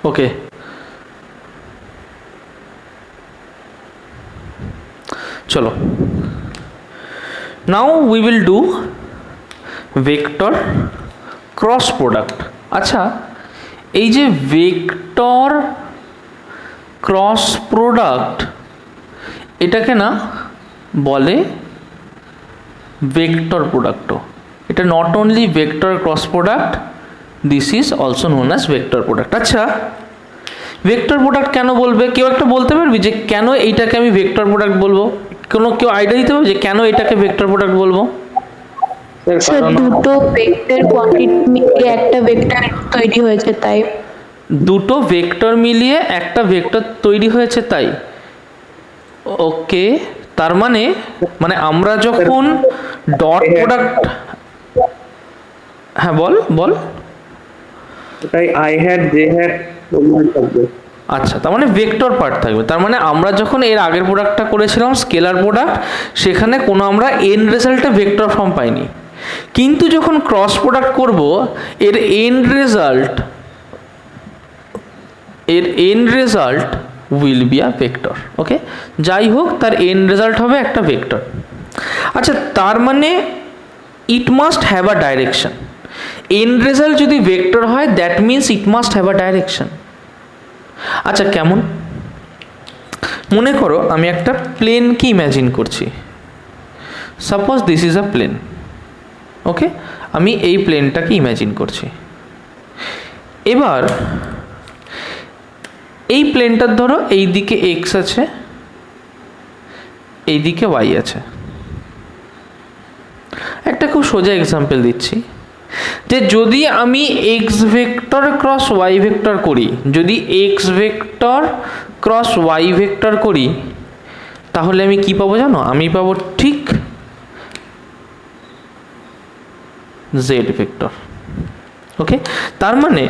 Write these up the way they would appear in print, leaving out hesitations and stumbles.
ওকে, চলো now we will do vector cross product. আচ্ছা, এই যে ভেক্টর ক্রস প্রোডাক্ট, এটাকে না বলে ভেক্টর প্রোডাক্টও। এটা not only vector cross product, this is also known as vector product. আচ্ছা, ভেক্টর প্রোডাক্ট কেন বলবে? কেউ একটা বলতে পারবি যে কেন এইটাকে আমি ভেক্টর প্রোডাক্ট বলবো? কেউ আইডিয়া দিতে পারবে যে কেন এটাকে ভেক্টর প্রোডাক্ট বলবো? স্যার, দুটো ভেক্টর কোয়ান্টিটি মিলিয়ে একটা ভেক্টর তৈরি হয়েছে তাই। দুটো ভেক্টর মিলিয়ে একটা ভেক্টর তৈরি হয়েছে তাই। ওকে, তার মানে আমরা যখন ডট প্রোডাক্ট, হ্যাঁ বল বল। তাই আই হ্যাড জে হ্যাড থাকবে। আচ্ছা, তার মানে ভেক্টর পার্ট থাকবে। তার মানে আমরা যখন এর আগের প্রোডাক্টটা করেছিলাম স্কেলার প্রোডাক্ট, সেখানে কোনো আমরা এন্ড রেজাল্টে ভেক্টর ফর্ম পাইনি। কিন্তু যখন ক্রস প্রোডাক্ট করব, এর end result will be a vector. Okay, যাই হোক, তার এন্ড রেজাল্ট হবে একটা ভেক্টর। আচ্ছা, তার মানে it must have a direction. End result যদি ভেক্টর হয়, that means it must have a direction. আচ্ছা, কেমন? মনে করো আমি একটা প্লেনকে ইম্যাজিন করছি। Suppose this is a plane. Okay, আমি এই প্লেনটাকে ইম্যাজিন করছি। এবার এই প্লেনটার ধরো এই দিকে এক্স আছে, এই দিকে ওয়াই আছে। একটা খুব সোজা এক্সাম্পল দিচ্ছি, যে যদি আমি X vector cross Y vector করি, যদি X vector cross Y vector করি, তাহলে আমি কি পাবো জানো? আমি পাবো ঠিক জেড ভেক্টর। ওকে, তার মানে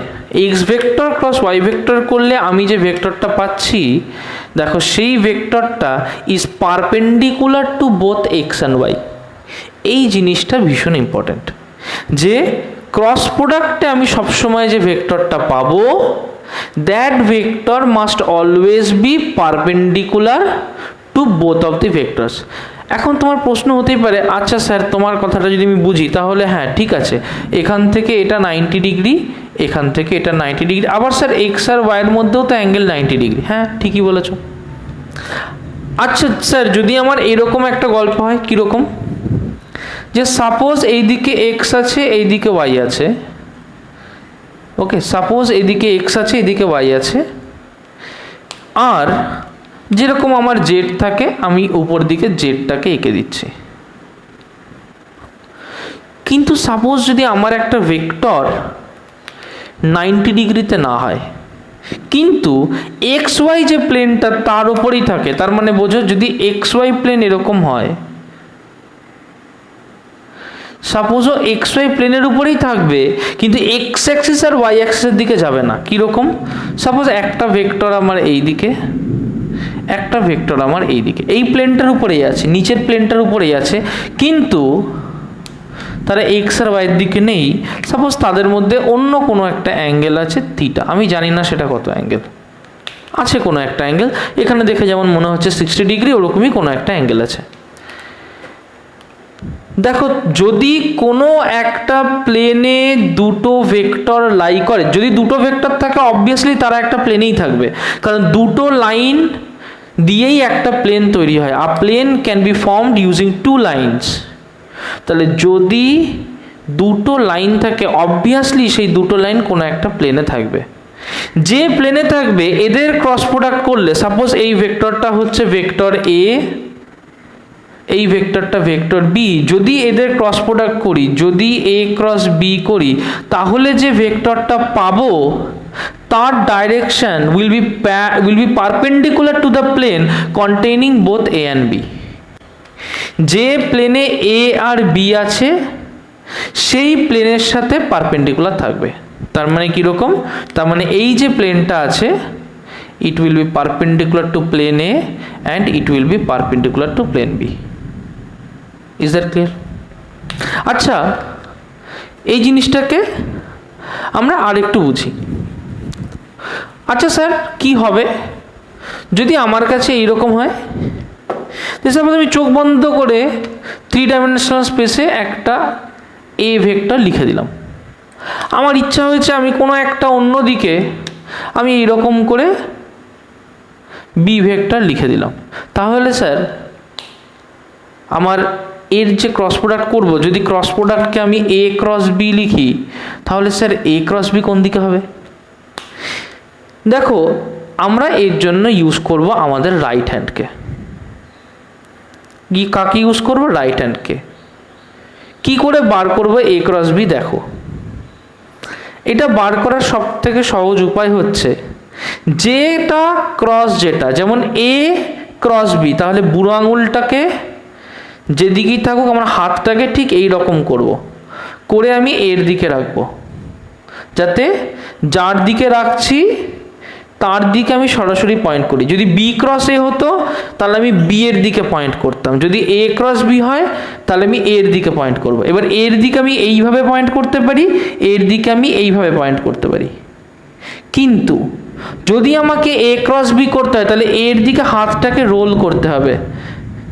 X vector cross Y vector করলে আমি যে ভেক্টরটা পাচ্ছি, দেখো সেই ভেক্টরটা is perpendicular to both X and Y. এই জিনিসটা ভীষণ ইম্পর্ট্যান্ট, যে ক্রস প্রোডাক্টে আমি সবসময় যে ভেক্টরটা পাবো, that vector must always be perpendicular to both of the vectors. এখন তোমার প্রশ্ন হতেই পারে, আচ্ছা স্যার, তোমার কথাটা যদি আমি বুঝি, তাহলে হ্যাঁ ঠিক আছে, এখান থেকে এটা 90 ডিগ্রি, এখান থেকে এটা 90 ডিগ্রি, আবার স্যার এক্স আর ওয়াইয়ের মধ্যেও তো অ্যাঙ্গেল 90 ডিগ্রি। হ্যাঁ, ঠিকই বলেছো। আচ্ছা স্যার, যদি আমার এরকম একটা গল্প হয়, কীরকম? যে সাপোজ এইদিকে এক্স আছে, এইদিকে ওয়াই আছে। ওকে, সাপোজ এইদিকে এক্স আছে, এইদিকে ওয়াই আছে, আর যেরকম আমার জেড থাকে, আমি উপর দিকে জেডটাকে এঁকে দিচ্ছি। কিন্তু সাপোজ যদি আমার একটা ভেক্টর 90 ডিগ্রিতে না হয়, কিন্তু এক্স ওয়াই যে প্লেনটা তার উপরেই থাকে, তার মানে বোঝো, যদি এক্স ওয়াই প্লেন এরকম হয়, সাপোজও এক্স ওয়াই প্লেনের উপরেই থাকবে, কিন্তু এক্স অ্যাক্সিস আর ওয়াই অ্যাক্সিসের দিকে যাবে না। কীরকম? সাপোজ একটা ভেক্টর আমার এই দিকে, একটা ভেক্টর আমার এই দিকে, এই প্লেনটার উপরেই আছে, নিচের প্লেনটার উপরেই আছে, কিন্তু তারা এক্স আর ওয়াইয়ের দিকে নেই। সাপোজ তাদের মধ্যে অন্য কোনো একটা অ্যাঙ্গেল আছে থিটা, আমি জানি না সেটা কত অ্যাঙ্গেল আছে, কোনো একটা অ্যাঙ্গেল এখানে দেখে যেমন মনে হচ্ছে 60 ডিগ্রি, ওরকমই কোনো একটা অ্যাঙ্গেল আছে। দেখো, যদি কোনো একটা প্লেনে দুটো ভেক্টর লাই করে, যদি দুটো ভেক্টর থাকে, অবভিয়াসলি তারা একটা প্লেনেই থাকবে, কারণ দুটো লাইন দিয়েই একটা প্লেন তৈরি হয়। A plane can be formed using two lines. তাহলে যদি দুটো লাইন থাকে, অবভিয়াসলি সেই দুটো লাইন কোনো একটা প্লেনে থাকবে। যে প্লেনে থাকবে, এদের ক্রস প্রোডাক্ট করলে, সাপোজ এই ভেক্টরটা হচ্ছে ভেক্টর এ, এই ভেক্টরটা ভেক্টর বি, যদি এদের ক্রস প্রোডাক্ট করি, যদি এ ক্রস বি করি, তাহলে যে ভেক্টরটা পাবো, তার direction will be perpendicular to the plane containing both A and B. যে প্লেনে এ আর বি আছে, সেই প্লেনের সাথে পারপেন্ডিকুলার থাকবে। তার মানে কীরকম? তার মানে এই যে প্লেনটা আছে, it will be perpendicular to plane A and it will be perpendicular to plane B. Is that clear? আচ্ছা, এই জিনিসটাকে আমরা আরেকটু বুঝি। আচ্ছা স্যার কি হবে যদি আমার কাছে এইরকম হয়? সাপোজ আমি চোখ বন্ধ করে 3 ডাইমেনশনাল স্পেসে একটা এ ভেক্টর লিখে দিলাম। আমার ইচ্ছা হয়েছে আমি কোনো একটা অন্য দিকে আমি এইরকম করে বি ভেক্টর লিখে দিলাম। তাহলে স্যার আমার এর যে ক্রস প্রোডাক্ট করব, যদি ক্রস প্রোডাক্টকে আমি এ ক্রস বি লিখি, তাহলে স্যার এ ক্রস বি কোন দিকে হবে? দেখো আমরা এর জন্য ইউজ করব আমাদের রাইট হ্যান্ডকে। কাকে ইউজ করব? রাইট হ্যান্ডকে। কি করে বার করব এ ক্রস বি? দেখো এটা বার করার সব থেকে সহজ উপায় হচ্ছে যেটা ক্রস যেটা, যেমন এ ক্রস বি, তাহলে বুড়ো আঙুলটাকে যেদিকেই থাকুক আমার হাতটাকে ঠিক এই রকম করব, করে আমি এর দিকে রাখবো, যাতে যার দিকে রাখছি তার দিকে আমি সরাসরি পয়েন্ট করি। যদি বি ক্রস এ হতো তাহলে আমি বি এর দিকে পয়েন্ট করতাম, যদি এ ক্রস বি হয় তাহলে আমি এর দিকে পয়েন্ট করব। এবার এর দিকে আমি এইভাবে পয়েন্ট করতে পারি, এর দিকে আমি এইভাবে পয়েন্ট করতে পারি। কিন্তু যদি আমাকে এ ক্রস বি করতে হয় তাহলে এর দিকে হাতটাকে রোল করতে হবে।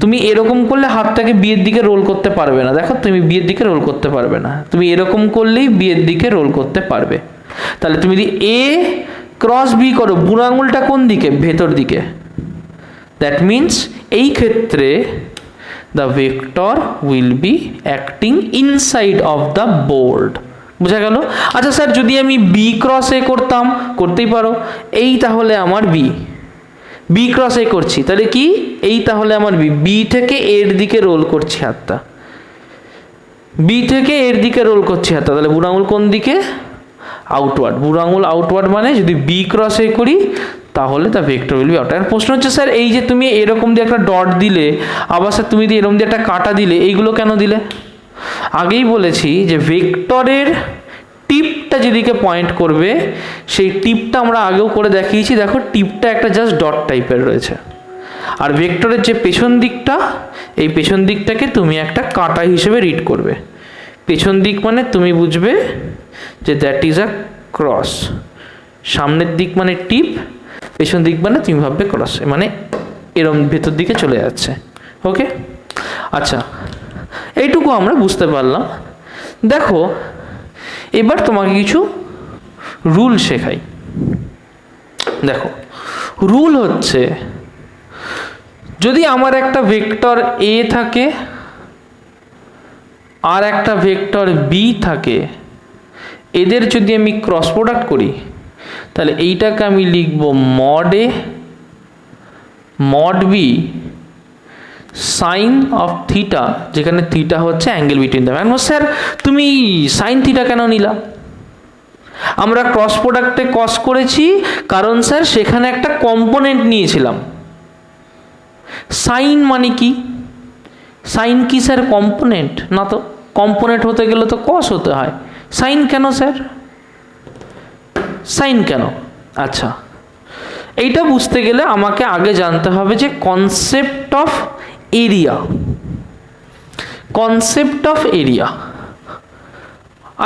তুমি এরকম করলে হাতটাকে বিয়ের দিকে রোল করতে পারবে না। দেখো তুমি বিয়ের দিকে রোল করতে পারবে না, তুমি এরকম করলেই বিয়ের দিকে রোল করতে পারবে। তাহলে তুমি যদি এ ক্রস বি করো, বুড়ো আঙুলটা কোন দিকে? ভেতর দিকে। দ্যাট মিনস এই ক্ষেত্রে the vector will be acting inside of the board. বুঝা গেল? আচ্ছা স্যার যদি আমি বি ক্রস এ করতাম, করতেই পারো, এই তাহলে আমার বি, বি ক্রস এ করছি তাহলে কি? এই তাহলে আমার বি, বি থেকে এর দিকে রোল করছি হাতটা, বি থেকে এর দিকে রোল করছি হাতটা, তাহলে বুড়ো আঙুল কোন দিকে? আউটওয়ার্ড। বুড়ো আঙুল আউটওয়ার্ড মানে যদি বি ক্রস এ করি তাহলে the vector will be outward. প্রশ্ন হচ্ছে স্যার এই যে তুমি এরকম দিয়ে একটা ডট দিলে, আবার স্যার তুমি এরকম দিয়ে একটা কাটা দিলে, এইগুলো কেন দিলে? আগেই বলেছি যে ভেক্টরের টিপটা যেদিকে পয়েন্ট করবে সেই টিপটা আমরা আগেও করে দেখিয়েছি। দেখো টিপটা একটা জাস্ট ডট টাইপের রয়েছে, আর ভেক্টরের যে পেছন দিকটা, এই পেছন দিকটাকে তুমি একটা কাঁটা হিসেবে রিড করবে। পেছন দিক মানে তুমি বুঝবে যে দ্যাট ইজ আ ক্রস। সামনের দিক মানে টিপ, পেছন দিক মানে তুমি ভাববে ক্রস, মানে এরম ভেতর দিকে চলে যাচ্ছে। ওকে, আচ্ছা এইটুকু আমরা বুঝতে পারলাম। দেখো এবার তোমাকে কিছু রুল শেখাই। দেখো রুল হচ্ছে, যদি আমার একটা ভেক্টর এ থাকে আর একটা ভেক্টর বি থাকে, এদের যদি আমি ক্রস প্রোডাক্ট করি তাহলে এইটাকে আমি লিখব mod A mod B sine of theta, যেখানে থিটা হচ্ছে অ্যাঙ্গেল বিটুইন দ্য। এখন স্যার তুমি সাইন থিটা কেন নিলা? আমরা ক্রস প্রোডাক্টে কস করেছি কারণ স্যার সেখানে একটা কম্পোনেন্ট নিয়েছিলাম। সাইন মানে কি? সাইন কি স্যার কম্পোনেন্ট না? তো কম্পোনেন্ট হতে গেলে তো কস হতে হয়। সাইন কেন স্যার? সাইন কেন? আচ্ছা এইটা বুঝতে গেলে আমাকে আগে জানতে হবে যে concept of area. Concept of area.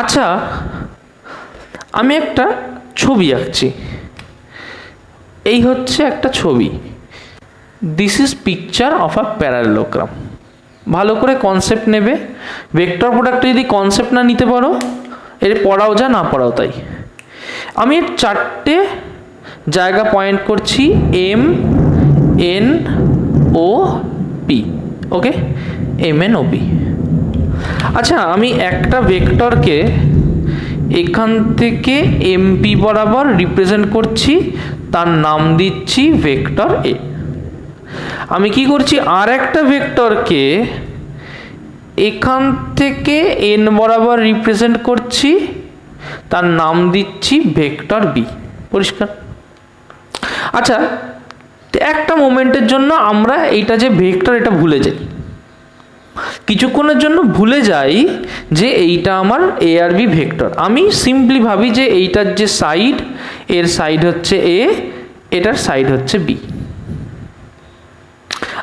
আচ্ছা আমি একটা ছবি আঁকছি, এই হচ্ছে একটা ছবি। This is picture of a parallelogram. ভালো করে কনসেপ্ট নেবে। ভেক্টর প্রোডাক্টে যদি কনসেপ্ট না নিতে পারো এর পড়াও যা, না পড়াও তাই। আমি এর 4টে জায়গা পয়েন্ট করছি, এম এন ও পি। ওকে, এম এন ও পি। আচ্ছা আমি একটা ভেক্টরকে এখান থেকে এমপি বরাবর রিপ্রেজেন্ট করছি, তার নাম দিচ্ছি ভেক্টর এ। আমি কি করছি, আর একটা ভেক্টরকে এখান থেকে এন বরাবর রিপ্রেজেন্ট করছি, তার নাম দিচ্ছি ভেক্টর বি। পরিষ্কার? আচ্ছা একটা মোমেন্টের জন্য আমরা এইটা যে ভেক্টর এটা ভুলে যাই, কিছুক্ষণের জন্য ভুলে যাই যে এইটা আমার এ আর বি ভেক্টর। আমি সিম্পলি ভাবি যে এইটার যে সাইড, এর সাইড হচ্ছে এ, এটার সাইড হচ্ছে বি।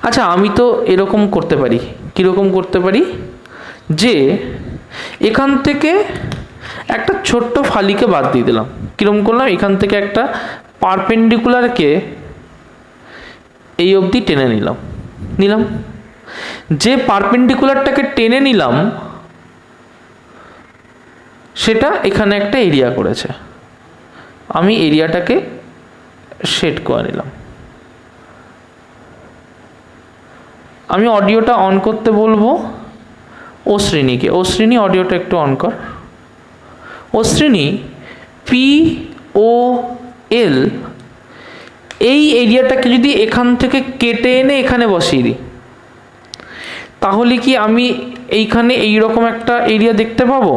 আচ্ছা আমি তো এরকম করতে পারি, কীরকম করতে পারি, যে এখান থেকে একটা ছোট্ট ফালিকে বাদ দিয়ে দিলাম। কিরম করলাম, এখান থেকে একটা পারপেন্ডিকুলারকে এই অবধি টেনে নিলাম। যে পারপেন্ডিকুলারটাকে টেনে নিলাম সেটা এখানে একটা এরিয়া করেছে, আমি এরিয়াটাকে সেট করে নিলাম। আমি অডিওটা অন করতে বলবো অশ্রিনীকে। অশ্রিনী অডিওটা একটু অন কর। অশ্রিনী, POL এই এরিয়াটাকে যদি এখান থেকে কেটে এনে এখানে বসিয়ে দিই, তাহলে কি আমি এইখানে এইরকম একটা এরিয়া দেখতে পাবো?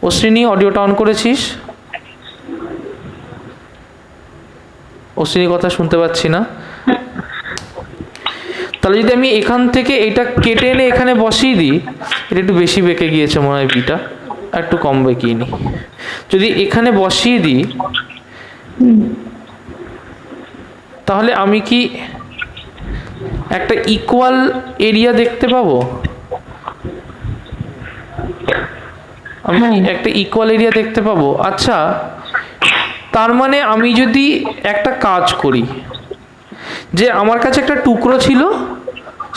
অশ্রিনী অডিওটা অন করেছিস? অশ্রিনীর কথা শুনতে পাচ্ছি না। তাহলে যদি আমি এখান থেকে এটা কেটে এনে এখানে বসিয়ে দিই, এটা একটু বেশি বেঁকে গিয়েছে মনে হয়, বিটা একটু কম বেঁকিয়ে নিই। যদি এখানে বসিয়ে দিই তাহলে আমি কি একটা ইকুয়াল এরিয়া দেখতে পাবো? আমি একটা ইকুয়াল এরিয়া দেখতে পাবো। আচ্ছা, তার মানে আমি যদি একটা কাজ করি, যে আমার কাছে একটা টুকরো ছিল,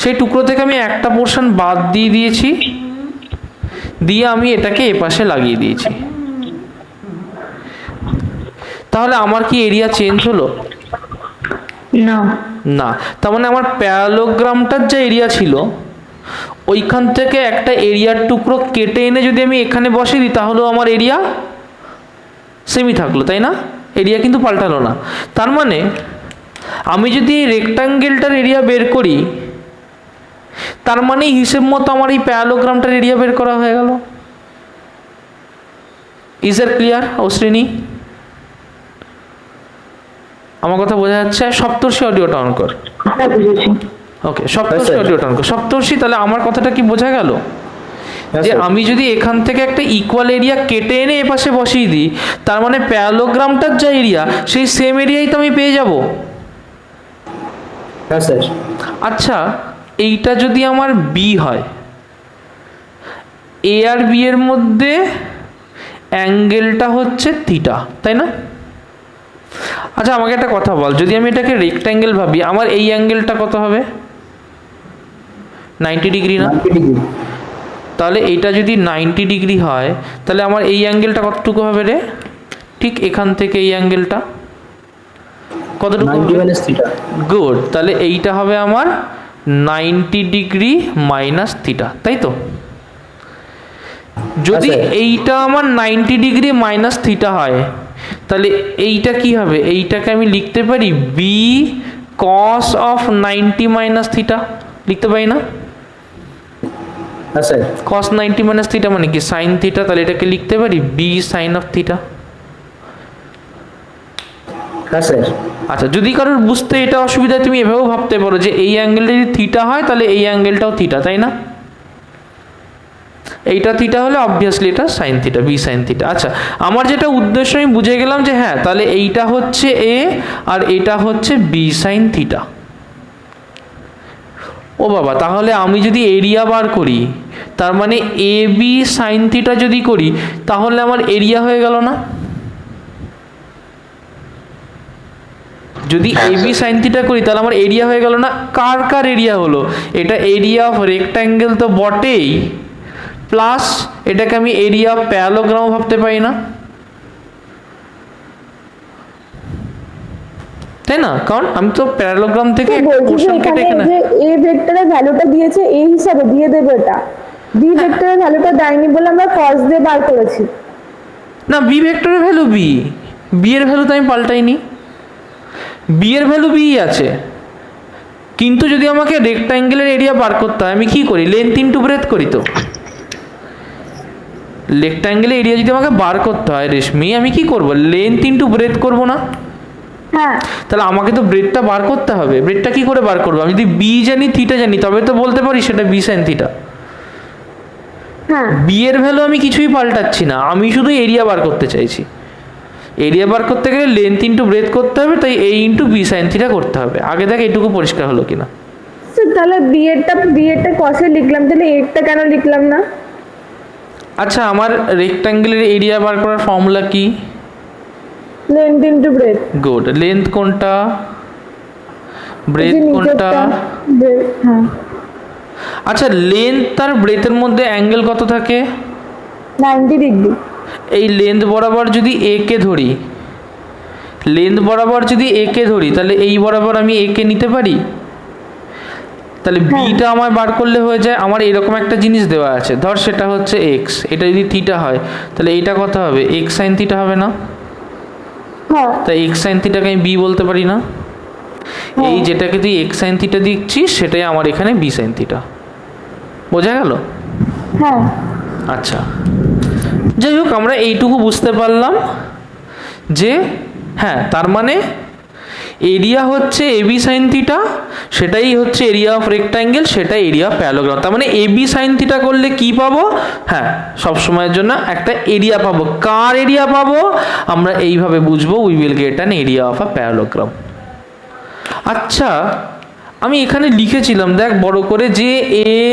সেই টুকরো থেকে আমি একটা পোর্শন বাদ দিয়ে দিয়েছি, দিয়ে আমি এটাকে এপাশে লাগিয়ে দিয়েছি, তাহলে আমার কি এরিয়া চেঞ্জ হলো? না। তার মানে আমার প্যারালোগ্রামটার যে এরিয়া ছিল ওইখান থেকে একটা এরিয়ার টুকরো কেটে এনে যদি আমি এখানে বসিয়ে দিই, তাহলেও আমার এরিয়া সেমই থাকলো, তাই না? এরিয়া কিন্তু পাল্টালো না। তার মানে আমি যদি এই রেক্টাঙ্গেলটার এরিয়া বের করি, তার মানে হিসেব মতো আমার এই প্যারালোগ্রামটার এরিয়া বের করা হয়ে গেল। Is it clear Ashrini? আমার কথা বোঝা যাচ্ছে? সপ্তর্ষি অডিওটা অন কর। ওকে, সপ্তর্ষি অডিওটা অন কর। সপ্তর্ষি, তাহলে আমার কথাটা কি বোঝা গেল? যে আমি যদি এখান থেকে একটা ইকুয়াল এরিয়া কেটে এনে এপাশে বসিয়ে দিই, তার মানে প্যারালোগ্রামটার যা এরিয়া সেই সেম এরিয়াই তো আমি পেয়ে যাব। আচ্ছা, এইটা যদি আমার বি হয়, এ আর বি এর মধ্যে অ্যাঙ্গেলটা হচ্ছে থিটা, তাই না? আচ্ছা, আমাকে একটা কথা বল, যদি আমি এটাকে রেক্ট্যাঙ্গেল ভাবি, আমার এই অ্যাঙ্গেলটা কত হবে? 90 ডিগ্রি না? তাহলে এইটা যদি 90 ডিগ্রি হয়, তাহলে আমার এই অ্যাঙ্গেলটা কতটুকু হবে রে? ঠিক এখান থেকে এই অ্যাঙ্গেলটা কতটুকু? গুড। তাহলে এইটা হবে আমার 90 ডিগ্রি মাইনাস থিটা, তাই তো? যদি এইটা আমার 90 ডিগ্রি মাইনাস থিটা হয়, তাহলে এইটা কি হবে? এইটাকে আমি লিখতে পারি B cos of 90 minus theta, লিখতে পারি না? কস 90 মাইনাস থিটা মানে কি? Sine theta. তাহলে এটাকে লিখতে পারি বি সাইন অফ থিটা। আচ্ছা, যদি কারোর বুঝতে এটা অসুবিধা, তুমি এভাবেও ভাবতে পারো যে এই অ্যাঙ্গেলটা যদি থিটা হয়, তাহলে এই অ্যাঙ্গেলটাও থিটা, তাই না? এইটা থিটা হলে অবভিয়াসলি এটা sine theta, B sine theta. আচ্ছা, আমার যেটা উদ্দেশ্য আমি বুঝে গেলাম যে হ্যাঁ, তাহলে এইটা হচ্ছে এ আর এটা হচ্ছে বি সাইন থিটা। ও বাবা, তাহলে আমি যদি এরিয়া বার করি, তার মানে এ বি সাইন থিটা যদি করি, তাহলে আমার এরিয়া হয়ে গেল না? যদি এ বি সাইন থিটা করি, তাহলে আমার এরিয়া হয়ে গেল না? কার কার এরিয়া হলো? এটা এরিয়া অফ রেক্ট্যাঙ্গেল তো বটেই, প্লাস এটাকে আমি এরিয়া অফ প্যারালোগ্রাম ভাবতে পারি না, তাই না? কারণ আমি তো প্যারালোগ্রাম থেকে একটা পোরশন কেটে এখানে এ ভেক্টরের ভ্যালুটা দিয়েছে এ হিসাবে, দিয়ে দেবে এটা। বি ভেক্টরের ভ্যালুটা দেয়নি বলে আমরা কস দিয়ে বার করেছি। না, বি ভেক্টরের ভ্যালু বি, বি এর ভ্যালু তো আমি পাল্টাইনি, বি এর ভ্যালু বি আছে। কিন্তু যদি আমাকে রেক্ট্যাঙ্গেলের এরিয়া বার করতে হয়, আমি কি করি? লেন্থ ইনটু ব্রেথ করি। তো রেক্ট্যাঙ্গেলের এরিয়া যদি আমাকে বার করতে হয় রেশমি, আমি কি করব? লেন্থ ইনটু ব্রেথ করব না? হ্যাঁ। তাহলে আমাকে তো ব্রেথটা বার করতে হবে। ব্রেথটা কি করে বার করবো? আমি যদি বি জানি, থিটা জানি, তবে তো বলতে পারি সেটা বি সাইন থিটা। হ্যাঁ, বি এর ভ্যালু আমি কিছুই পাল্টাচ্ছি না, আমি শুধু এরিয়া বার করতে চাইছি। এরিয়া বার করতে গেলে লেন্থ ইনটু ব্রেথ করতে হবে, তাই এ ইনটু বি সাইন থিটা করতে হবে। আগে দেখ এটুকু পরিষ্কার হলো কিনা? তাহলে বি এরটা কসে লিখলাম, তাহলে এরটা কেন লিখলাম না? আচ্ছা, আমার রেক্ট্যাঙ্গেলের এরিয়া বার করার ফর্মুলা কি? Length into breadth. Good. Length কোনটা, ব্রেথ কোনটা? হ্যাঁ, আচ্ছা, লেন্থ আর ব্রেথের মধ্যে অ্যাঙ্গেল কত থাকে? 90 ডিগ্রি। এই লেন্থ বরাবর যদি এ কে ধরি, লেন্থ বরাবর যদি এ কে ধরি, তাহলে এই বরাবর আমি এ কে নিতে পারি। তাহলে বিটা আমার বার করলে হয়ে যায়, আমার এরকম একটা জিনিস দেওয়া আছে, ধর সেটা হচ্ছে এক্স, এটা যদি থিটা হয় তাহলে এটা কত হবে? এক্স সাইন থিটা হবে না? হ্যাঁ, তাই এক্স সাইন থিটাকে আমি বি বলতে পারি না? এই যেটাকে তুই এক্স সাইন থিটা দিচ্ছিস সেটাই আমার এখানে বি সাইন থিটা। বোঝা গেল? হ্যাঁ, আচ্ছা, যাই হোক, আমরা এইটুকু বুঝতে পারলাম যে হ্যাঁ, তার মানে এরিয়া হচ্ছে এবি সাইন থিটা, সেটাই হচ্ছে এরিয়া অফ রেক্ট্যাঙ্গেল, সেটাই এরিয়া অফ প্যারালোগ্রাম। তার মানে এবি সাইন থিটা করলে কি পাবো? হ্যাঁ, সব সময়ের জন্য একটা এরিয়া পাবো। কার এরিয়া পাবো? আমরা এইভাবে বুঝবো, we will get an area of a parallelogram. আচ্ছা, আমি এখানে লিখেছিলাম, দেখ বড় করে, যে এ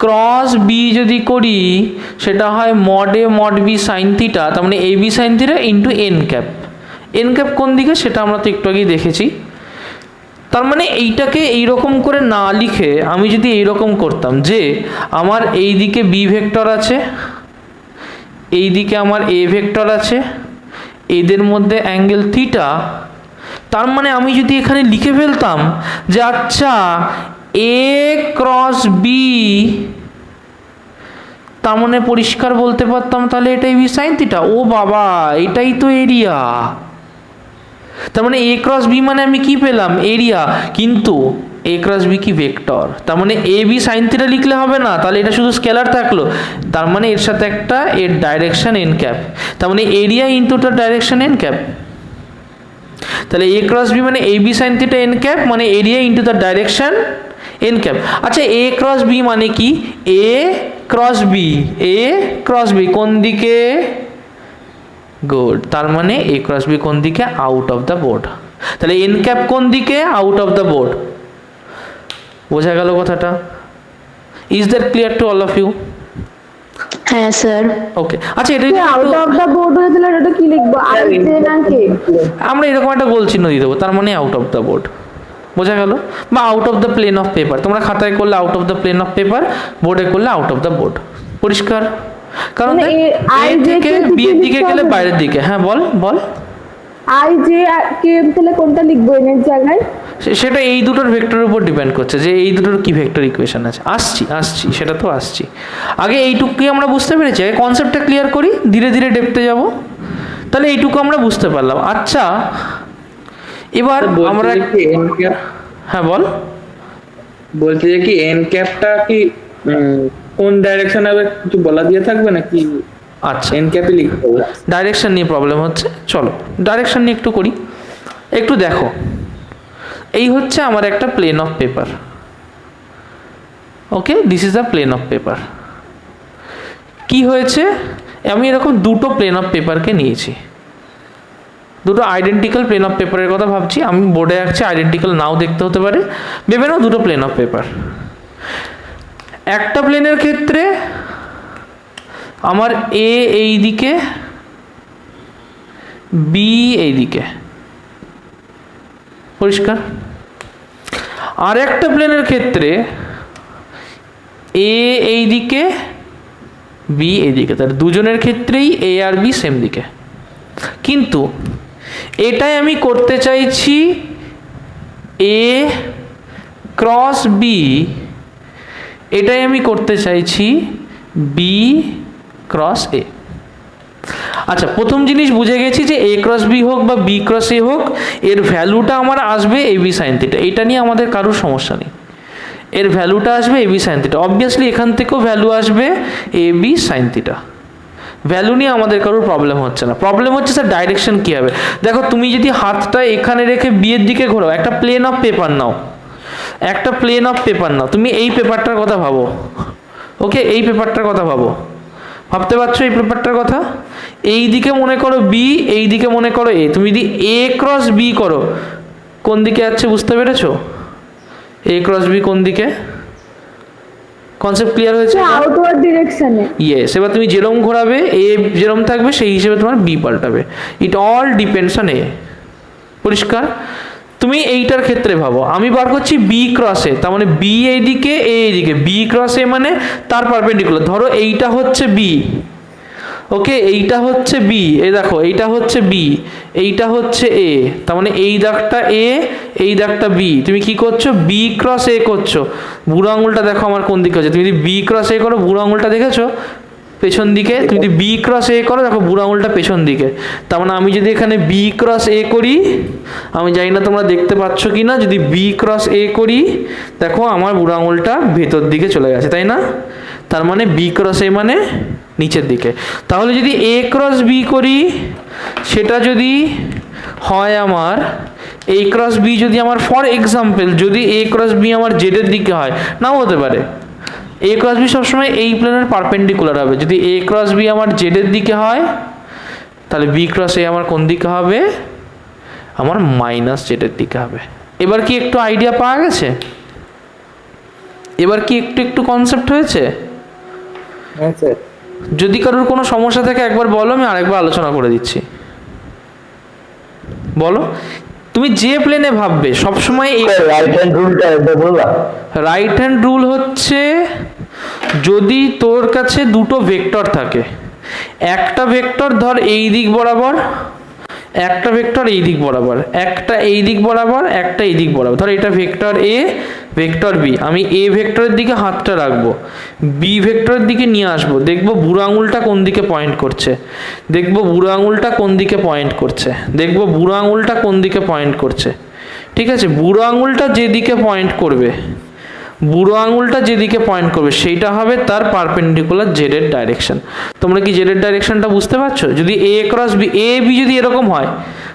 ক্রস বি যদি করি সেটা হয় mod A mod B sine theta, তার মানে A B sine theta into N cap. N cap কোন দিকে সেটা আমরা তো একটু আগেই দেখেছি। তার মানে এইটাকে এইরকম করে না লিখে আমি যদি এইরকম করতাম যে আমার এই দিকে বি ভেক্টর আছে, এই দিকে আমার এ ভেক্টর আছে, এদের মধ্যে অ্যাঙ্গেল থিটা, তার মানে আমি যদি এখানে লিখে ফেলতাম যে আচ্ছা এ ক্রস বি, তার মানে পরিষ্কার বলতে পারতাম তাহলে এটাই বি সাইন থিটা। ও বাবা, এটাই তো এরিয়া। তার মানে এ ক্রস বি মানে আমি কি পেলাম? এরিয়া। কিন্তু এ ক্রস বি কি ভেক্টর, তার মানে এ বি সাইন থিটা লিখলে হবে না, তাহলে এটা শুধু স্কেলার থাকলো। তার মানে এর সাথে একটা এর ডাইরেকশন এন ক্যাপ, তার মানে এরিয়া ইন্টু তার ডাইরেকশন এন ক্যাপ। তাহলে এ ক্রস বি মানে A B sine theta N cap, মানে এরিয়া ইন্টু তার ডাইরেকশন এন ক্যাপ। আচ্ছা, এ ক্রস বি মানে কি? A cross B, A cross B কোন দিকে? গুড। তার মানে এ ক্রস বি কোন দিকে? Out of the board. তাহলে এন ক্যাপ কোন দিকে? Out of the board. বোঝা গেল কথাটা? Is that clear to all of you? হ্যাঁ স্যার। ওকে। আচ্ছা, এটা আউট অফ দ্য বোর্ড হয়ে তাহলে এটা কি লিখবো? আর জে না কে? আমরা এরকম একটা গোল চিহ্ন দিয়ে দেবো, তার মানে আউট অফ দ্য বোর্ড। বোঝা গেল? বা out of the plane of paper, তোমরা খাতায় করলে out of the plane of paper, বোর্ডে করলে আউট অফ দ্য বোর্ড। পরিষ্কার? কারণ মানে এ থেকে বি এর দিকে গেলে বাইরের দিকে। হ্যাঁ, বল বল। আই জে কে তাহলে কোনটা লিখবো এর জায়গায়? সেটা এই দুটোর ভেক্টরের উপর ডিপেন্ড করছে যে এই দুটোর কি ভেক্টর ইকুয়েশন আছে। আসছি, সেটা তো আসছি। আগে এইটুকুই আমরা বুঝতে পেরেছি, আগে কনসেপ্টটা ক্লিয়ার করি, ধীরে ধীরে ডেপথে যাব। তাহলে এইটুকু আমরা বুঝতে পারলাম। আচ্ছা, এবার আমরা হ্যাঁ বল। বলতে যে কি এন ক্যাপটা কি কোন ডাইরেকশন হবে কিছু বলা দিয়ে থাকবে নাকি? আচ্ছা, এন ক্যাপে লিখতে হবে। ডাইরেকশন নিয়ে প্রবলেম হচ্ছে, চলো ডাইরেকশন নিয়ে একটু করি। একটু দেখো, এই হচ্ছে আমার একটা plane of paper. Okay, this is a plane of paper. কি হয়েছে? আমি এরকম দুটো প্লেন অফ পেপারকে নিয়েছি, দুটো আইডেন্টিক্যাল প্লেন অফ পেপারের কথা ভাবছি। আমি বোর্ডে আঁকছি, আইডেন্টিক্যাল নাও দেখতে হতে পারে, ভেবে নাও দুটো প্লেন অফ পেপার। একটা প্লেনের ক্ষেত্রে আমার এ এই দিকে, বি এই দিকে, পরিষ্কার? আর একটা প্লেনের ক্ষেত্রে এ এই দিকে, বি এই দিকে, তাহলে দুজনের ক্ষেত্রেই এ আর বি সেম দিকে। কিন্তু এটাই আমি করতে চাইছি এ ক্রস বি, এটাই আমি করতে চাইছি বি ক্রস এ। আচ্ছা, প্রথম জিনিস বুঝে গেছি যে এ ক্রস বি হোক বা বি ক্রস এ হোক, এর ভ্যালুটা আমার আসবে এ বি সাইন থিটা। এটা নিয়ে আমাদের কারোর সমস্যা নেই, এর ভ্যালুটা আসবে এ বি সাইন থিটা। অবভিয়াসলি এখান থেকেও ভ্যালু আসবে এ বি সাইন থিটা। ভ্যালু নিয়ে আমাদের কারোর প্রবলেম হচ্ছে না। প্রবলেম হচ্ছে স্যার ডাইরেকশন কী হবে। দেখো, তুমি যদি হাতটা এখানে রেখে বিয়ের দিকে ঘোরাও, একটা প্লেন অফ পেপার নাও, একটা প্লেন অফ পেপার নাও, তুমি এই পেপারটার কথা ভাবো। ওকে, এই পেপারটার কথা ভাবো, ভাবতে পারছো এই পেপারটার কথা? এই দিকে মনে করো বি, এই দিকে মনে করো এ। তুমি যদি এ ক্রস বি করো, কোন দিকে যাচ্ছে বুঝতে পেরেছো? এ ক্রস বি কোন দিকে? কনসেপ্ট ক্লিয়ার হয়েছে? আউটওয়ার্ড ডিরেকশনে। ইয়েস, এবার তুমি যেরকম ঘোরাবে এ যেরকম থাকবে সেই হিসেবে তোমার বি পাল্টাবে। It all depends on A. পরিষ্কার? তুমি এইটার ক্ষেত্রে ভাবো, আমি বার করছি বি ক্রস এ, তার মানে বি এইদিকে এ এইদিকে, বি ক্রস এ মানে তার পারপেন্ডিকুলার। ধরো এইটা হচ্ছে বি, ওকে, এইটা হচ্ছে বি, এই দেখো এইটা হচ্ছে বি, এইটা হচ্ছে এ, তার মানে এই দাগটা এ, এই দাগটা বি। তুমি কি করছো? বি ক্রস এ করছো। বুড়ো আঙুলটা দেখো আমার কোন দিকে আছে। তুমি যদি বি ক্রস এ করো, বুড়ো আঙুলটা দেখেছো পেছন দিকে। তুমি যদি বি ক্রস এ করো, দেখো বুড়ো আঙুলটা পেছন দিকে। তার মানে আমি যদি এখানে বি ক্রস এ করি, আমি জানি না তোমরা দেখতে পাচ্ছ কি না, যদি বি ক্রস এ করি দেখো আমার বুড়ো আঙুলটা ভেতর দিকে চলে গেছে, তাই না? তার মানে বি ক্রস এ মানে নিচের দিকে। তাহলে যদি এ ক্রস বি করি, সেটা যদি হয় আমার এ ক্রস বি, যদি আমার ফর এক্সাম্পল যদি এ ক্রস বি আমার জেডের দিকে হয়, নাও হতে পারে। এ ক্রস বি সবসময় এই প্লেনের পারপেন্ডিকুলার হবে। যদি এ ক্রস বি আমার জেডের দিকে হয়, তাহলে বি ক্রস এ আমার কোন দিকে হবে? আমার মাইনাস জেডের দিকে হবে। এবার কি একটু আইডিয়া পাওয়া গেছে? এবার কি একটু একটু কনসেপ্ট হয়েছে? হ্যাঁ স্যার। যদি কারোর কোনো সমস্যা থাকে একবার বলো, আমি আরেকবার আলোচনা করে দিচ্ছি। বলো, তুমি যে প্লেনে ভাববে সবসময় রাইট হ্যান্ড রুলটা একবার বলবা? রাইট হ্যান্ড রুল হচ্ছে যদি তোর কাছে দুটো ভেক্টর থাকে, একটা ভেক্টর ধর এই দিক বরাবর, একটা ভেক্টর এই দিক বরাবর, একটা এই দিক বরাবর, একটা এই দিক বরাবর। ধর এটা ভেক্টর এ, ভেক্টর বি। আমি এ ভেক্টরের দিকে হাতটা রাখবো, বি ভেক্টরের দিকে নিয়ে আসবো, দেখবো বুড়ো আঙুলটা কোন দিকে পয়েন্ট করছে, দেখবো বুড়ো আঙুলটা কোন দিকে পয়েন্ট করছে, দেখবো বুড়ো আঙুলটা কোন দিকে পয়েন্ট করছে। ঠিক আছে, বুড়ো আঙুলটা যেদিকে পয়েন্ট করবে, বুড়ো আঙুলটা যেদিকে পয়েন্ট করবে সেইটা হবে তার পারপেন্ডিকুলার জেডের ডাইরেকশন। তোমরা কি জেডের ডাইরেকশনটা বুঝতে পারছো? যদি এ ক্রস বি, এ বি যদি এরকম হয়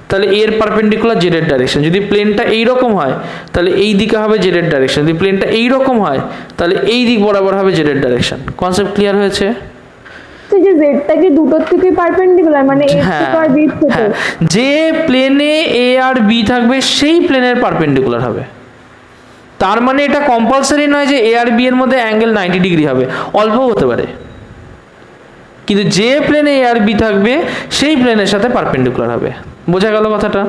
তাহলে এর পারপেন্ডিকুলার জেডের ডাইরেকশন। যদি প্লেনটা এইরকম হয় তাহলে এই দিকে হবে জেডের ডাইরেকশন। যদি প্লেনটা এইরকম হয় তাহলে এই দিক বরাবর হবে জেডের ডাইরেকশন। কনসেপ্ট ক্লিয়ার হয়েছে? তো যে জেডটা কি দুটোর থেকে পারপেন্ডিকুলার, মানে এ থেকে আর বি থেকে? হ্যাঁ, যে প্লেনে এ আর বি থাকবে সেই প্লেনের পারপেন্ডিকুলার হবে। তার মানে এটা কম্পালসারি নয় যে এ আর বি এর মধ্যে অ্যাঙ্গেল 90 ডিগ্রি হবে, অল্প হতে পারে, কিন্তু যে প্লেনে এ আর বি থাকবে সেই প্লেনের সাথে পারপেন্ডিকুলার হবে। বোঝা গেল কথাটা?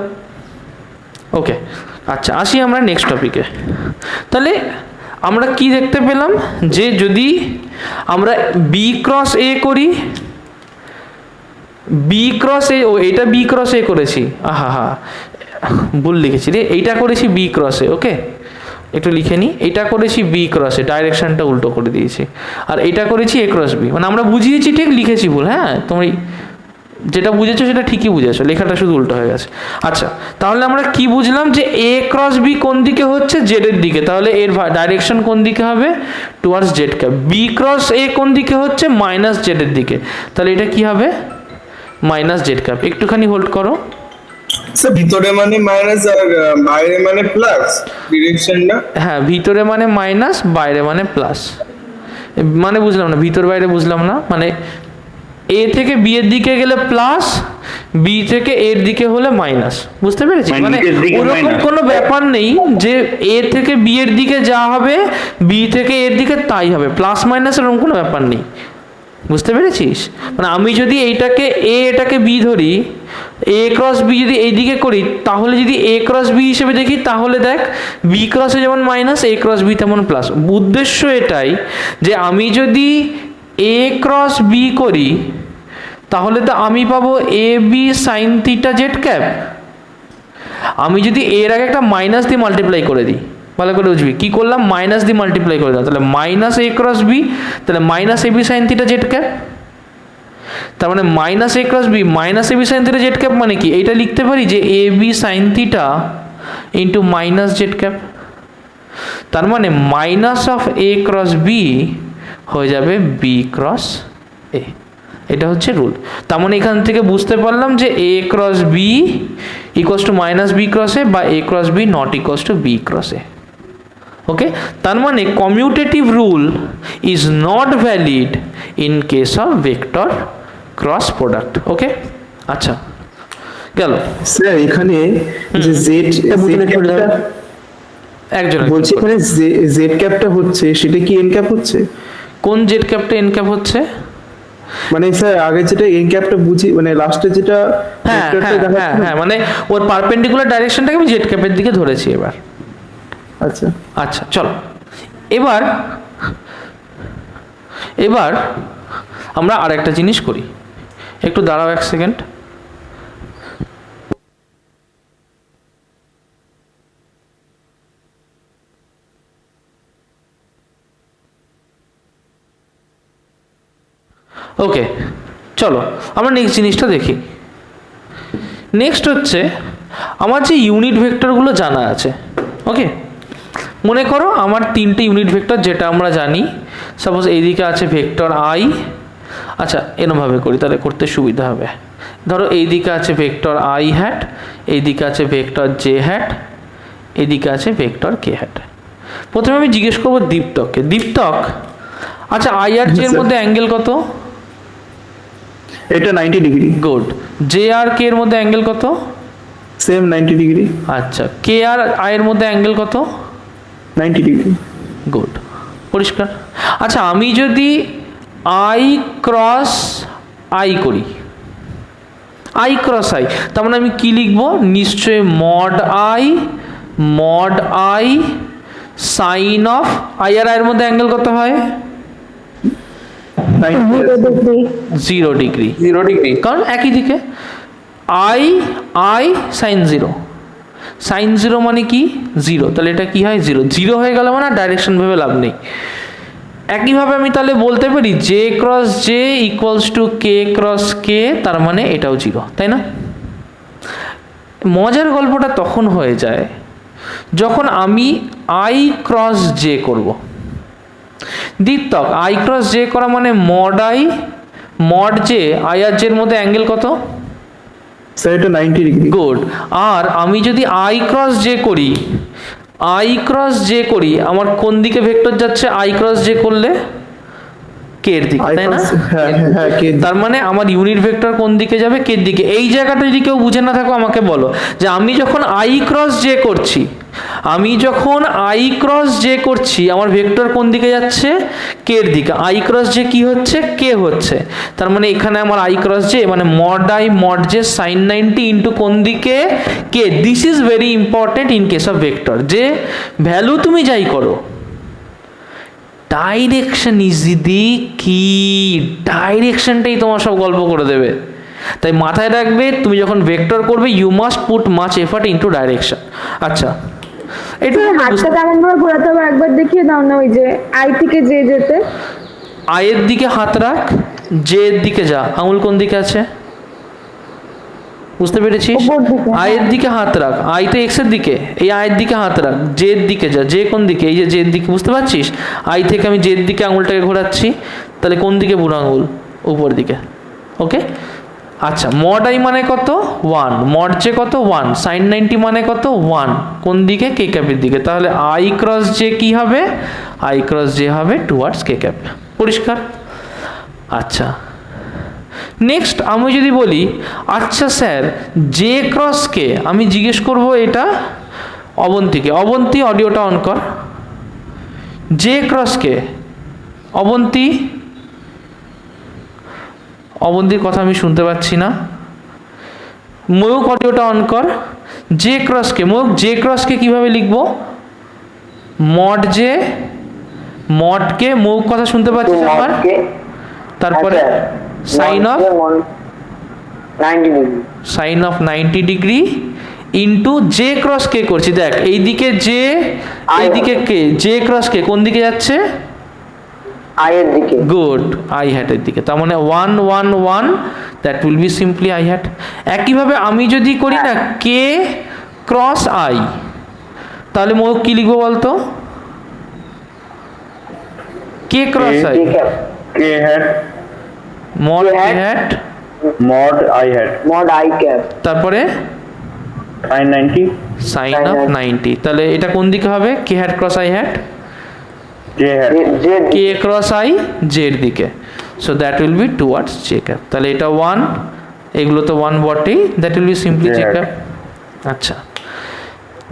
ওকে, আচ্ছা আসি আমরা নেক্সট টপিকে। তাহলে আমরা কি দেখতে পেলাম যে যদি আমরা বি ক্রস এ করি, বি ক্রস এ, ও এটা বি ক্রস এ করেছি, আহা হা ভুল লিখেছি রে, এইটা করেছি বি ক্রস এ, ওকে একটু লিখে নিই, এটা করেছি বি ক্রসে, ডাইরেকশনটা উল্টো করে দিয়েছি, আর এটা করেছি এ ক্রস বি। মানে আমরা বুঝিয়েছি ঠিক, লিখেছি ভুল। হ্যাঁ, তুমি যেটা বুঝেছো সেটা ঠিকই বুঝেছো, লেখাটা শুধু উল্টো হয়ে গেছে। আচ্ছা, তাহলে আমরা কি বুঝলাম যে এ ক্রস বি কোন দিকে হচ্ছে? জেডের দিকে, তাহলে এর ডাইরেকশন কোন দিকে হবে? Towards Z cap. B cross A কোন দিকে হচ্ছে? মাইনাস জেডের দিকে, তাহলে এটা কি হবে? Minus Z cap. একটুখানি হোল্ড করো। স্যার ভিতরে মানে মাইনাস আর বাইরে মানে প্লাস ডিরেকশনটা? হ্যাঁ, ভিতরে মানে মাইনাস, বাইরে মানে প্লাস। মানে বুঝলাম না, ভিতর বাইরে বুঝলাম না। মানে এ থেকে বি এর দিকে গেলে প্লাস, বি থেকে এর দিকে হলে মাইনাস। বুঝতে পেরেছি? মানে ওরকম কোনো ব্যাপার নেই যে এ থেকে বি এর দিকে যা হবে বি থেকে এর দিকে তাই হবে, প্লাস মাইনাস এরকম কোনো ব্যাপার নেই। বুঝতে পেরেছিস? মানে আমি যদি এইটাকে এ, এটাকে বি ধরি, এ ক্রস বি যদি এইদিকে করি, তাহলে যদি এ ক্রস বি হিসেবে দেখি, তাহলে দেখ বি ক্রসে যেমন মাইনাস, এ ক্রস বি তেমন প্লাস। উদ্দেশ্য এটাই যে আমি যদি এ ক্রস বি করি তাহলে তো আমি পাবো A B sine theta Z cap. আমি যদি এর আগে একটা মাইনাস দিয়ে মাল্টিপ্লাই করে দিই, ভালো করে বুঝবি কি করলাম, মাইনাস দিয়ে মাল্টিপ্লাই করে দিলাম, তাহলে মাইনাস এ ক্রস বি, তাহলে minus A B sine theta Z cap. তার মানে minus A cross B minus A B sine theta Z cap মানে কি? এইটা লিখতে পারি যে A B sine theta into minus Z cap. তার মানে minus of A cross B হয়ে যাবে বি ক্রস এ। এটা হচ্ছে রুল। তার মানে এখান থেকে বুঝতে পারলাম যে A cross B equals to minus B cross A বা A cross B not equals to B cross A. Okay, তার মানে commutative rule is not valid in case of vector cross product. Okay, আচ্ছা গেল। Sir এখানে যে Z একজন বলছি এখানে জেড ক্যাপটা হচ্ছে সেটা কি এন ক্যাপ হচ্ছে? কোন জেড ক্যাপটা এন ক্যাপ হচ্ছে? মানে স্যার আগে যেটা এন ক্যাপটা বুঝি, মানে লাস্টে যেটা হ্যাঁ vectorটা হ্যাঁ দেখাচ্ছে হ্যাঁ না? হ্যাঁ, মানে ওর পারপেন্ডিকুলার ডাইরেকশনটাকে আমি জেড ক্যাপের দিকে ধরেছি এবার। আচ্ছা আচ্ছা চলো এবার এবার আমরা আরেকটা জিনিস করি, একটু দাঁড়াও এক সেকেন্ড। ওকে চলো আমরা নেক্সট জিনিসটা দেখি। নেক্সট হচ্ছে আমার যে ইউনিট ভেক্টরগুলো জানা আছে। ওকে, মনে করো আমার তিনটে ইউনিট ভেক্টর যেটা আমরা জানি। সাপোজ এইদিকে আছে ভেক্টর আই। আচ্ছা এরমভাবে করি তাহলে করতে সুবিধা হবে। ধরো এইদিকে আছে ভেক্টর আই হ্যাট, এইদিকে আছে ভেক্টর জে হ্যাট, এইদিকে আছে ভেক্টর কে হ্যাট। প্রথমে আমি জিজ্ঞেস করবো দীপ্তককে। দীপ্তক, আচ্ছা আই আর জে এর মধ্যে অ্যাঙ্গেল কত? এটা 90 ডিগ্রি। গুড। জে আর কে এর মধ্যে অ্যাঙ্গেল কত? Same 90 degree. আচ্ছা কে আর আই এর মধ্যে অ্যাঙ্গেল কত? 90 ডিগ্রি। গুড, পরিষ্কার। আচ্ছা আমি যদি আই ক্রস আই করি, আই ক্রস আই, তার মানে আমি কি লিখবো? নিশ্চয়ই mod I sine of I আর আই এর মধ্যে অ্যাঙ্গেল কত হয়? 0 ডিগ্রি। 0 ডিগ্রি। কারণ একই দিকে আই সাইন 0, সাইন 0 মানে কি? 0, তাহলে এটা কি হয়? 0 হয়ে গেল মানে ডাইরেকশন ভেবে লাভ নেই। একইভাবে আমি তাহলে বলতে পারি J cross J equals to K cross কে, তার মানে এটাও 0, তাই না? মজার গল্পটা তখন হয়ে যায় যখন আমি আই ক্রস জে করব। দীপ্তক, আই ক্রস জে করা মানে মড জে আই আর জের মধ্যে অ্যাঙ্গেল কত? স্যার এটা 90 ডিগ্রি। গুড। আর আমি যদি আই ক্রস জে করি, আমার কোন দিকে ভেক্টর যাচ্ছে? আই ক্রস জে করলে কে এর দিকে, তাই না? হ্যাঁ হ্যাঁ কে। তার মানে আমার ইউনিট ভেক্টর কোন দিকে যাবে? কে এর দিকে। এই জায়গাটা যদি কেউ বুঝে না থাকো আমাকে বলো যে আমি যখন আই ক্রস জে করছি, আমার ভেক্টর কোন দিকে যাচ্ছে? কে এর দিকে। আই ক্রস জে কি হচ্ছে? কে হচ্ছে। তার মানে এখানে আমার আই ক্রস জে মানে মড জে সাইন 90 ইন্টু কোন দিকে? K. This is very important in case of vector. যে ভ্যালু তুমি যাই করো, ডাইরেকশন ইজ দি কি। ডাইরেকশনটাই তোমার সব গল্প করে দেবে। তাই মাথায় রাখবে তুমি যখন ভেক্টর করবে you must put much effort into direction. আচ্ছা এটা হাতটা কেমন ভাবে ঘোরাতে হবে একবার দেখিয়ে দাও না, ওই যে আই থেকে জে যেতে। আয়ের দিকে হাত রাখ, জে এর দিকে যা। আঙুল কোন দিকে আছে? বুঝতে পেরেছিস? উপর দিকে। আয়ের দিকে হাত রাখ, আই তো এক্স এর দিকে, এই আয়ের দিকে হাত রাখ, জে এর দিকে যা। জে কোন দিকে? এই যে জে এর দিকে, বুঝতে পারছিস? আই থেকে আমি জে এর দিকে আঙুলটাকে ঘোরাচ্ছি, তাহলে কোন দিকে বুড়ো আঙুল? উপর দিকে। ওকে আচ্ছা, মড আই মানে কত? 1, মড জে কত? 1, সাইন 90 মানে কত? 1, কোন দিকে? কে ক্যাপের দিকে। তাহলে আই ক্রস জে কি হবে? আই ক্রস জে হবে টুয়ার্ডস কে ক্যাপ। পরিষ্কার? আচ্ছা নেক্সট আমি যদি বলি আচ্ছা স্যার জে ক্রস কে, আমি জিজ্ঞেস করব এটা অবন্তীকে। অবন্তী অডিওটা অন কর। জে ক্রস কে, অবন্তীর কথা আমি শুনতে পাচ্ছি না। ময়ূক অডিওটা অন কর। J cross K, Mayuk J cross K কিভাবে লিখবো? Mod J, mod K, Mayuk কথা শুনতে পাচ্ছিস আমার? তারপরে sine of 90 degree into J cross K করছি। দেখ এইদিকে জে, এইদিকে কে। জে ক্রস কে কোন দিকে যাচ্ছে? আই এর দিকে। গুড, আই হ্যাটের দিকে। তার মানে 1 1 1, that will be simply I hat. একইভাবে আমি যদি করি না কে ক্রস আই, তাহলে মোর কি লিখবো বলতো? K cross I, K hat, mod K hat, mod I hat, mod I cap, তারপরে সাইন 90, সাইন অফ 90। তাহলে এটা কোন দিকে হবে? K hat cross I hat, J hat, K cross I J এর দিকে। So that will be towards J cap. তাহলে এটা 1, এগুলো তো 1 বটেই, that will be simply J cap. আচ্ছা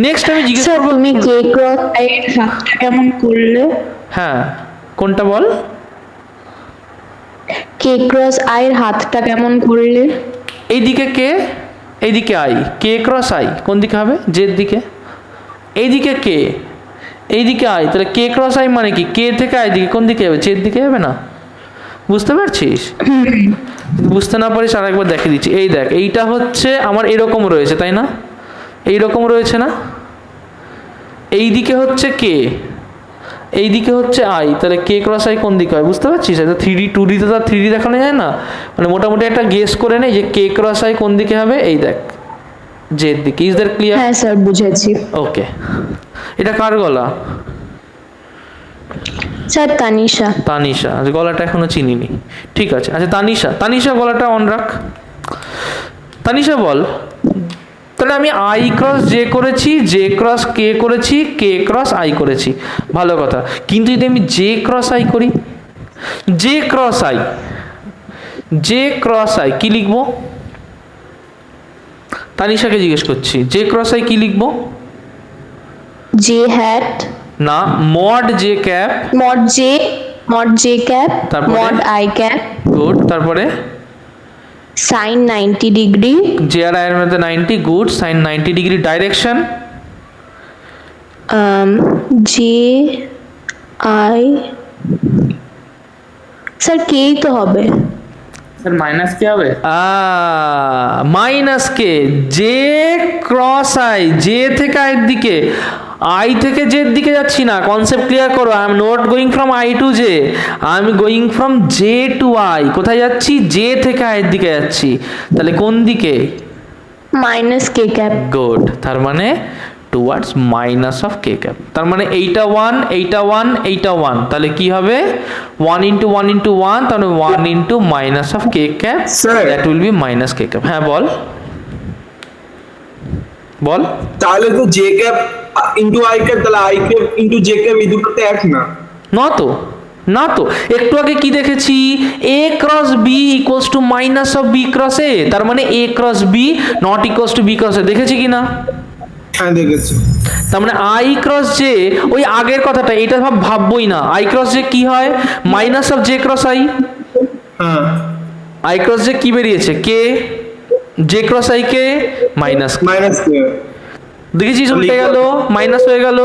নেক্সট আমি জিজ্ঞেস স্যার করবো, তুমি কে ক্রস আই এর হাতটা কেমন করলে? হ্যাঁ কোনটা বল? কে ক্রস আই এর হাতটা কেমন করলে? এইদিকে কে, এইদিকে আই, কে ক্রস আই কোন দিকে হবে? জের দিকে। এইদিকে কে, এইদিকে আই, তাহলে কে ক্রস আই মানে কি? কে থেকে আই দিকে কোন দিকে যাবে? জের দিকে যাবে না? বুঝতে পারছিস? বুঝতে না পারিস আর একবার দেখে দিচ্ছি। এই দেখ, এইটা হচ্ছে আমার এরকম রয়েছে তাই না? এইরকম রয়েছে না? এইদিকে হচ্ছে কে, এইদিকে হচ্ছে আই, তাহলে কে ক্রস আই কোন দিকে হয়? বুঝতে পারছিস? এটা 3D 2D তো তার 3D দেখানো যায় না, মানে মোটামুটি একটা গেস করে নেই যে কে ক্রস আই কোন দিকে হবে। এই দেখ জের দিকে। Is that clear? হ্যাঁ স্যার বুঝেছি। ওকে, এটা কার গলা? স্যার তানিশা। তানিশা। আচ্ছা, গলাটা এখনো চিনিনি, ঠিক আছে। আচ্ছা তানিশা, তানিশা গলাটা অন রাখ। তানিশা বল, তাহলে আমি আই ক্রস জে করেছি, জে ক্রস কে করেছি, কে ক্রস আই করেছি, ভালো কথা। কিন্তু যদি আমি জে ক্রস আই করি, J cross I, J cross I কি লিখবো? তানিশাকে জিজ্ঞেস করছি, জে ক্রস আই কি লিখবো? জে হ্যাট, না, mod J cap. Mod J cap, তারপরে? Mod I cap, good. তারপরে সাইন 90 ডিগ্রি, জে আর আই এর মধ্যে 90, good. Sine 90 degree. Direction? J I, sir কেই তো হবে। স্যার মাইনাস কি হবে? Minus K, J cross I, J থেকে আইয়ের দিকে, আই থেকে জের দিকে যাচ্ছি না। কনসেপ্ট ক্লিয়ার করো। I am not going from I to J, I am going from J to I. কোথায় যাচ্ছি? জে থেকে আইয়ের দিকে যাচ্ছি, তাহলে কোন দিকে? Minus K cap. গুড, তার মানে towards minus of K cap. তার মানে এইটা 1, এইটা 1, এইটা 1, তাহলে কি হবে? 1 ইন্টু 1 ইন্টু 1, তাহলে 1 into minus of K cap, Sir. That will be minus K cap. হ্যাঁ বল বল। তাহলে তো J cap into I cap, তাহলে I cap into J cap এই দুটোতে এক না? না তো, না তো। একটু আগে কি দেখেছি? A cross B equals to minus of B cross A, তার মানে A cross B not equals to B cross A. দেখেছি কি না? হ্যাঁ দেখেছি। তার মানে আই ক্রস জে, ওই আগের কথাটা, এটা ভাববই না। আই ক্রস জে কি হয়? Minus of J cross I. হ্যাঁ আই ক্রস জে কি বেরিয়েছে? K. J cross I K minus. Minus K. দেখেছিস উল্টে গেল, মাইনাস হয়ে গেল।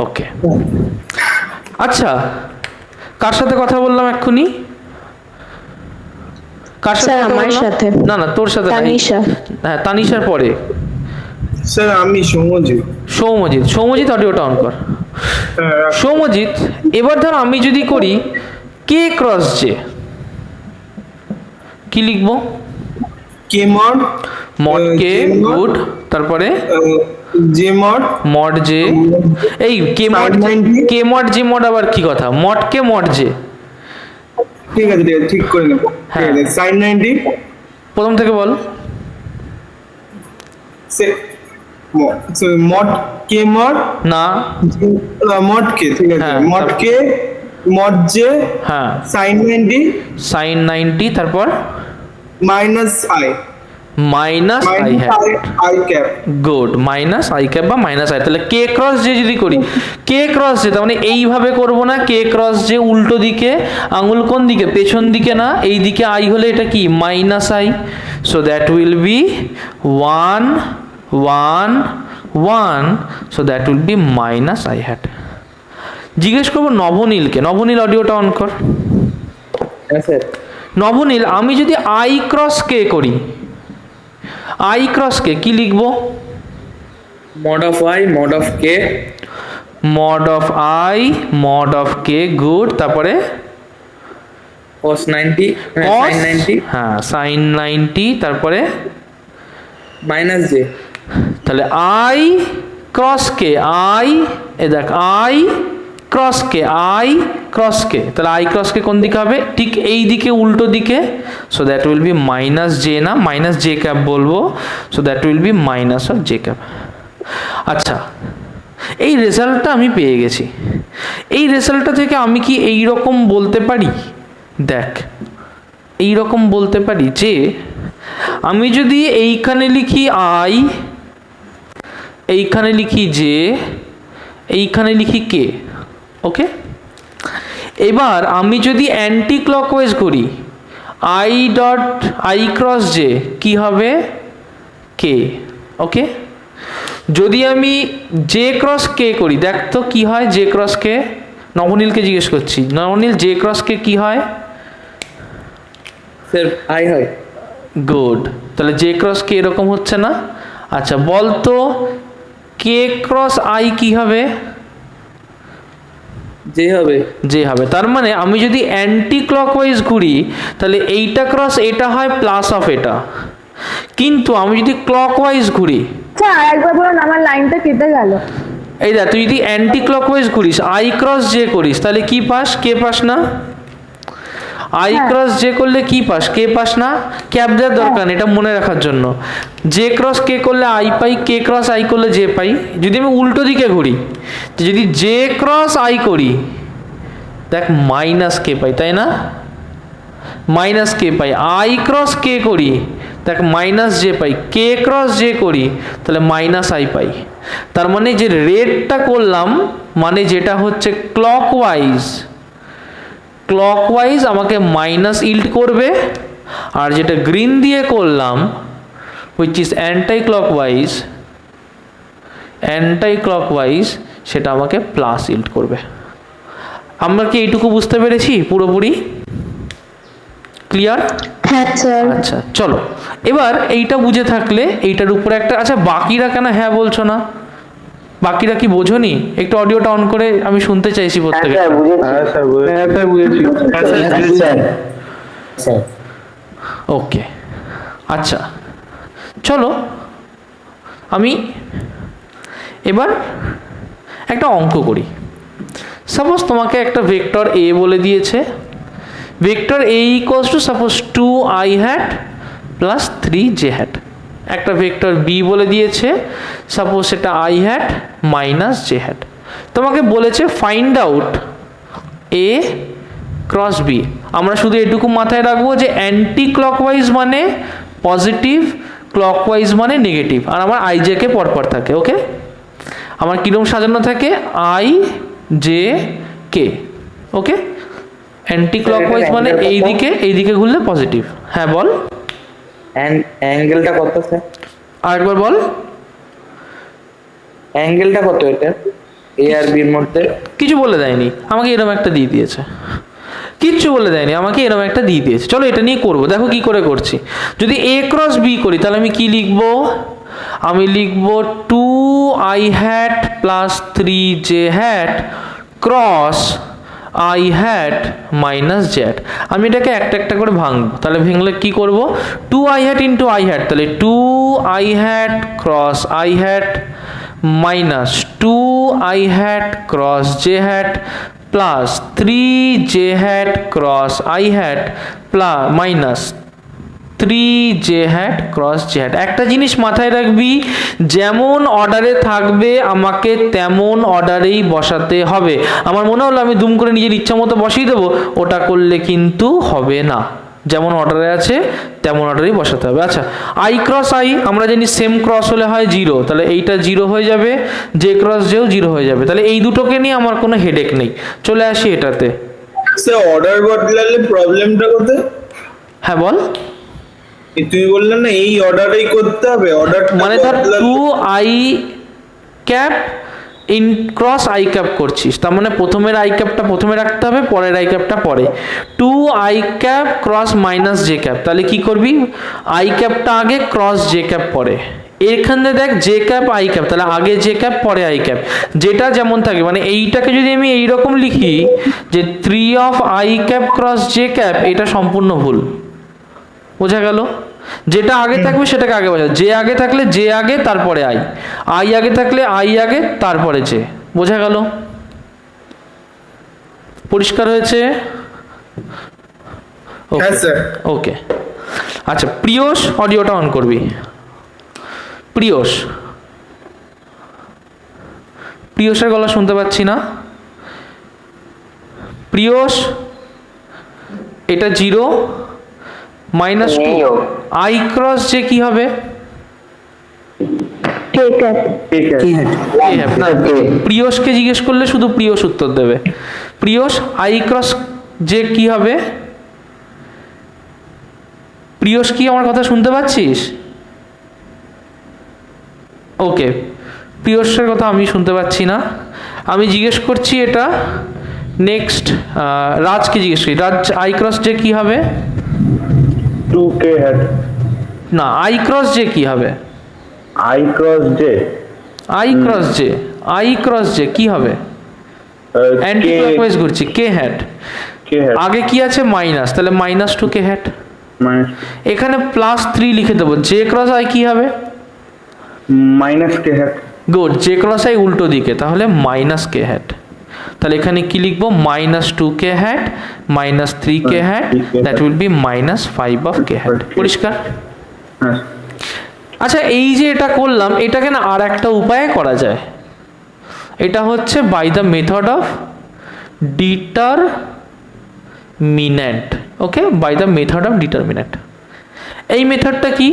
ওকে, আচ্ছা কার সাথে কথা বললাম এক্ষুনি? কার সাথে স্যার কথা আমার বললাম? সাথে। না না, তোর সাথে না। তানিশা। হ্যাঁ, তানিশার পরে স্যার আমি সৌমজিৎ। সৌমজিৎ। সৌমজিৎ অডিওটা অন কর। হ্যাঁ, সৌমজিৎ, এবার ধর আমি যদি করি কে ক্রস জে, কি লিখবো? কে মড, মড কে, J mod, গুড। তারপরে জে মড, মড জে। এই কে মড, কে মড জে মড আবার কি কথা? মড কে মড জে। ঠিক আছে ঠিক আছে, ঠিক করে নেবো। ঠিক হ্যাঁ। আছে, সাইন 90 প্রথম থেকে বল। মড কে মড, না, মড কে, ঠিক আছে, হ্যাঁ, মড কে মড জে হ্যাঁ, সাইন 90 সাইন 90, তারপর minus I, minus I minus have. I cap. Good, minus I cap বা মাইনাস আই। তাহলে কে ক্রস জে যদি করি, কে ক্রস জে, তার মানে এইভাবে করব না। কে ক্রস জে উল্টো দিকে, আঙুল কোন দিকে? পেছন দিকে না, এই দিকে আই হলে এটা কি? Minus I. So that will B 1 1 1, so that will be minus I had. জিজ্ঞেস করবো নবনীলকে। নবনীল অডিওটা অন কর। হ্যাঁ স্যার। নবনীল, আমি যদি আই ক্রস কে করি, আই ক্রস কে কি লিখবো? Mod of I, mod of K, mod of I, mod of K, good. তারপরে cos 90, cos, sin 90, হ্যাঁ সাইন 90, তারপরে মাইনাস জে। তাহলে আই ক্রস কে, আই, এ দেখ I cross K, I cross কে, তাহলে I cross কে কোন দিকে হবে? ঠিক এই দিকে, উল্টো দিকে। So that will be minus J, না মাইনাস জে ক্যাপ বলবো। So that will be minus of J cap. আচ্ছা, এই রেজাল্টটা আমি পেয়ে গেছি। এই রেজাল্টটা থেকে আমি কি এই রকম বলতে পারি? দেখ, এই রকম বলতে পারি যে আমি যদি এইখানে লিখি আই এইখানে লিখি জে, এইখানে লিখি কে। ওকে, এবার আমি যদি অ্যান্টি ক্লকওয়াইজ করি, I dot I cross J কী হবে? কে। ওকে, যদি আমি জে ক্রস কে করি, দেখ তো কী হয় জে ক্রস কে? নবনীলকে জিজ্ঞেস করছি, নবনীল জে ক্রস কে কী হয়? স্যার আই হয়। গুড, তাহলে জে ক্রস কে এরকম হচ্ছে না? আচ্ছা বল তো কে ক্রস আই কী হবে? যে হবে। যে হবে। তার মানে আমি যদি অ্যান্টি ক্লকওয়াইজ ঘুরি তাহলে এইটা ক্রস এটা হয় প্লাস অফ এটা, কিন্তু আমি যদি ক্লকওয়াইজ ঘুরি, আচ্ছা আর একবার বলুন, আমার লাইনটা কেটে গেল। এই দেখ তুই যদি অ্যান্টি ক্লকওয়াইজ ঘুরিস, আই ক্রস জে করিস, তাহলে কি পাস? কে পাস না? আই ক্রস জে করলে কি পাস? কে পাস না? ক্যাপ দেওয়ার দরকার নেই, এটা মনে রাখার জন্য। জে ক্রস কে করলে I pi, K cross I করলে জে পাই। যদি আমি উল্টো দিকে ঘুরি, যদি জে ক্রস আই করি, দেখ মাইনাস কে পাই, তাই না? Minus K pi. I cross কে করি, দেখ মাইনাস জে পাই। কে ক্রস জে করি, তাহলে মাইনাস আই পাই। তার মানে যে রেডটা করলাম, মানে যেটা হচ্ছে ক্লকওয়াইজ, ক্লকওয়াইজ আমাকে মাইনাস ইল্ড করবে, আর যেটা গ্রিন দিয়ে করলাম হুইচ ইজ অ্যান্টাই ক্লকওয়াইজ, সেটা আমাকে প্লাস ইল্ড করবে। আমরা কি এইটুকু বুঝতে পেরেছি পুরোপুরি? ক্লিয়ার? হ্যাঁ স্যার। আচ্ছা চলো, এবার এইটা বুঝে থাকলে এইটার উপরে একটা, আচ্ছা বাকিরা কেন হ্যাঁ বলছো না? বাকিরা কি বোঝোনি? একটু অডিওটা অন করে আমি শুনতে চাইছি প্রত্যেকে। হ্যাঁ স্যার বুঝেছি। ওকে, আচ্ছা চলো আমি এবার একটা অঙ্ক করি। সাপোজ তোমাকে একটা ভেক্টর এ বলে দিয়েছে, vector A equals to suppose 2i hat plus 3j hat. একটা ভেক্টর বি বলে দিয়েছে, সাপোজ সেটা i hat minus j hat. তোমাকে বলেছে find out A cross B. আমরা শুধু এটুকু মাথায় রাখবো যে অ্যান্টি ক্লকওয়াইজ মানে পজিটিভ, ক্লকওয়াইজ মানে নেগেটিভ, আর আমার আই জে কে পরপর থাকে। ওকে, আমার কিরকম সাজানো থাকে? I J K. Okay, anti clockwise মানে এইদিকে ঘুরলে পজিটিভ। হ্যাঁ বল, অ্যাঙ্গেলটা কত স্যার? আরেকবার বল। অ্যাঙ্গেলটা কত এটা এ আর বির মধ্যে? কিছু বলে দেয়নি আমাকে, এরকম একটা দিয়ে দিয়েছে। কিচ্ছু বলে দেয়নি আমাকে, এরকম একটা দিয়ে দিয়েছে। চলো এটা নিয়ে করবো, দেখো কি করে করছি। যদি এ ক্রস বি করি তাহলে আমি কি লিখবো? আমি লিখবো 2i hat plus 3j hat cross I hat minus Z. আমি এটাকে একটা একটা করে ভাঙবো, তাহলে ভেঙলে কি করব? 2i hat into I hat, তাহলে 2i hat cross I hat minus 2i hat cross J hat plus 3j hat cross I hat plus minus 3j hat cross j hat. একটা জিনিস মাথায় রাখবি, যেমন অর্ডারে থাকবে আমাকে তেমন অর্ডারেই বসাতে হবে। আমার মনে হলো আমি দুম করে নিজের ইচ্ছা মতো বসিয়ে দেবো, ওটা করলে কিন্তু হবে না। যেমন অর্ডারে আছে তেমন অর্ডারেই বসাতে হবে। আচ্ছা, আই ক্রস আই আমরা জানি সেম ক্রস হলে হয় 0, তাহলে এইটা 0 হয়ে যাবে, জে ক্রস জেও 0 হয়ে যাবে। তাহলে এই দুটোকে নিয়ে আমার কোনো হেডেক নেই। চলে আসি এটাতে। স্যার অর্ডার বদলালে প্রবলেমটা কোথায়? হ্যাঁ বল। তুমি বললে না এই অর্ডারেই করতে হবে, অর্ডার মানে ধর 2i cap in cross I cap করছিস, তার মানে প্রথমের আই ক্যাপটা প্রথমে রাখতে হবে, পরের আই ক্যাপটা পরে। 2i cap cross minus J cap, তাহলে কি করবি? আই ক্যাপটা আগে, ক্রস জে ক্যাপ পরে। এখানে দেখ জে ক্যাপ আই ক্যাপ, তাহলে আগে জে ক্যাপ পরে আই ক্যাপ, যেটা যেমন থাকে। মানে এইটাকে যদি আমি এইরকম লিখি যে 3 of I cap cross J cap, এটা সম্পূর্ণ ভুল। বোঝা গেল? যেটা আগে থাকবে সেটাকে আগে বোঝা, জে আগে থাকলে জে আগে তারপরে আই, আই আগে থাকলে আই আগে তারপরে জে। বোঝা গেল? পরিষ্কার হয়েছে? হ্যাঁ স্যার। ওকে, আচ্ছা প্রিয়স অডিওটা অন করবি। প্রিয়সের গলা শুনতে পাচ্ছি না। প্রিয়স, এটা 0 মাইনাস 2 আই ক্রস জে কি হবে? K cap K hat K hat না, প্রিয়সকে জিজ্ঞেস করলে শুধু প্রিয়স উত্তর দেবে। প্রিয়স আই ক্রস যে কি হবে? প্রিয়স কি আমার কথা শুনতে পাচ্ছিস? ওকে, প্রিয়সের কথা আমি শুনতে পাচ্ছি না, আমি জিজ্ঞেস করছি এটা নেক্সট রাজকে জিজ্ঞেস করি। রাজ আই ক্রস যে কি হবে? 2 কে হ্যাট না, আই ক্রস যে কি হবে? I cross J I cross যে, আই ক্রস যে কি হবে? অ্যান্টি ক্লকওয়াইজ ঘুরছি, কে হ্যাট কে হ্যাট আগে কি আছে মাইনাস, তাহলে -2 কে হ্যাট। মাইনাস এখানে +3 লিখে দেবো, জে ক্রস আই কি হবে? Minus K hat good, J cross I উল্টো দিকে, তাহলে কে হ্যাট। তাহলে এখানে কি লিখবো? -2 K hat -3 K hat, that will be -5 of K hat. পরিষ্কার? হ্যাঁ আচ্ছা, এই যে এটা করলাম, এটাকে না আর একটা উপায়ে করা যায়। এটা হচ্ছে by the method of determinant. Okay, by the method of determinant. এই মেথডটা কি?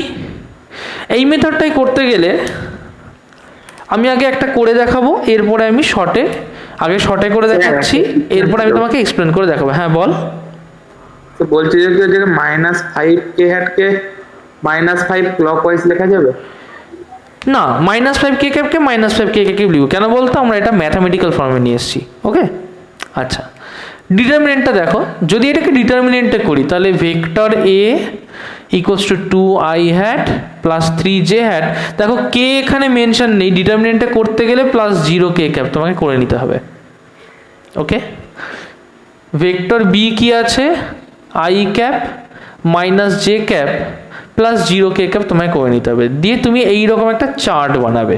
এই মেথডটাই করতে গেলে আমি আগে একটা করে দেখাবো, এরপরে আমি শর্টে করে দেখাচ্ছি, এরপরে আমি তোমাকে এক্সপ্লেন করে দেখাবো। হ্যাঁ বল। তো বলছি যে -5 কে হ্যাট কে -5 ক্লকওয়াইজ লেখা যাবে? না, -5 কে ক্যাপকে -5 কে ক্যাপ লিখব কেন বলতো? আমরা এটা ম্যাথামেটিক্যাল ফর্মে নিয়ে এসেছি। ওকে, আচ্ছা, ডিটারমিনেন্টটা দেখো, যদি এটাকে ডিটারমিনেন্টে করি তাহলে vector A equals to 2i hat plus 3j hat. দেখো কে এখানে মেনশন নেই, ডিটারমিনেন্টে করতে গেলে +0 কে ক্যাপ তোমাকে করে নিতে হবে। ওকে, ভেক্টর বি কি আছে? i cap minus J cap +0 K cap তোমায় করে নিতে হবে। দিয়ে তুমি এইরকম একটা চার্ট বানাবে,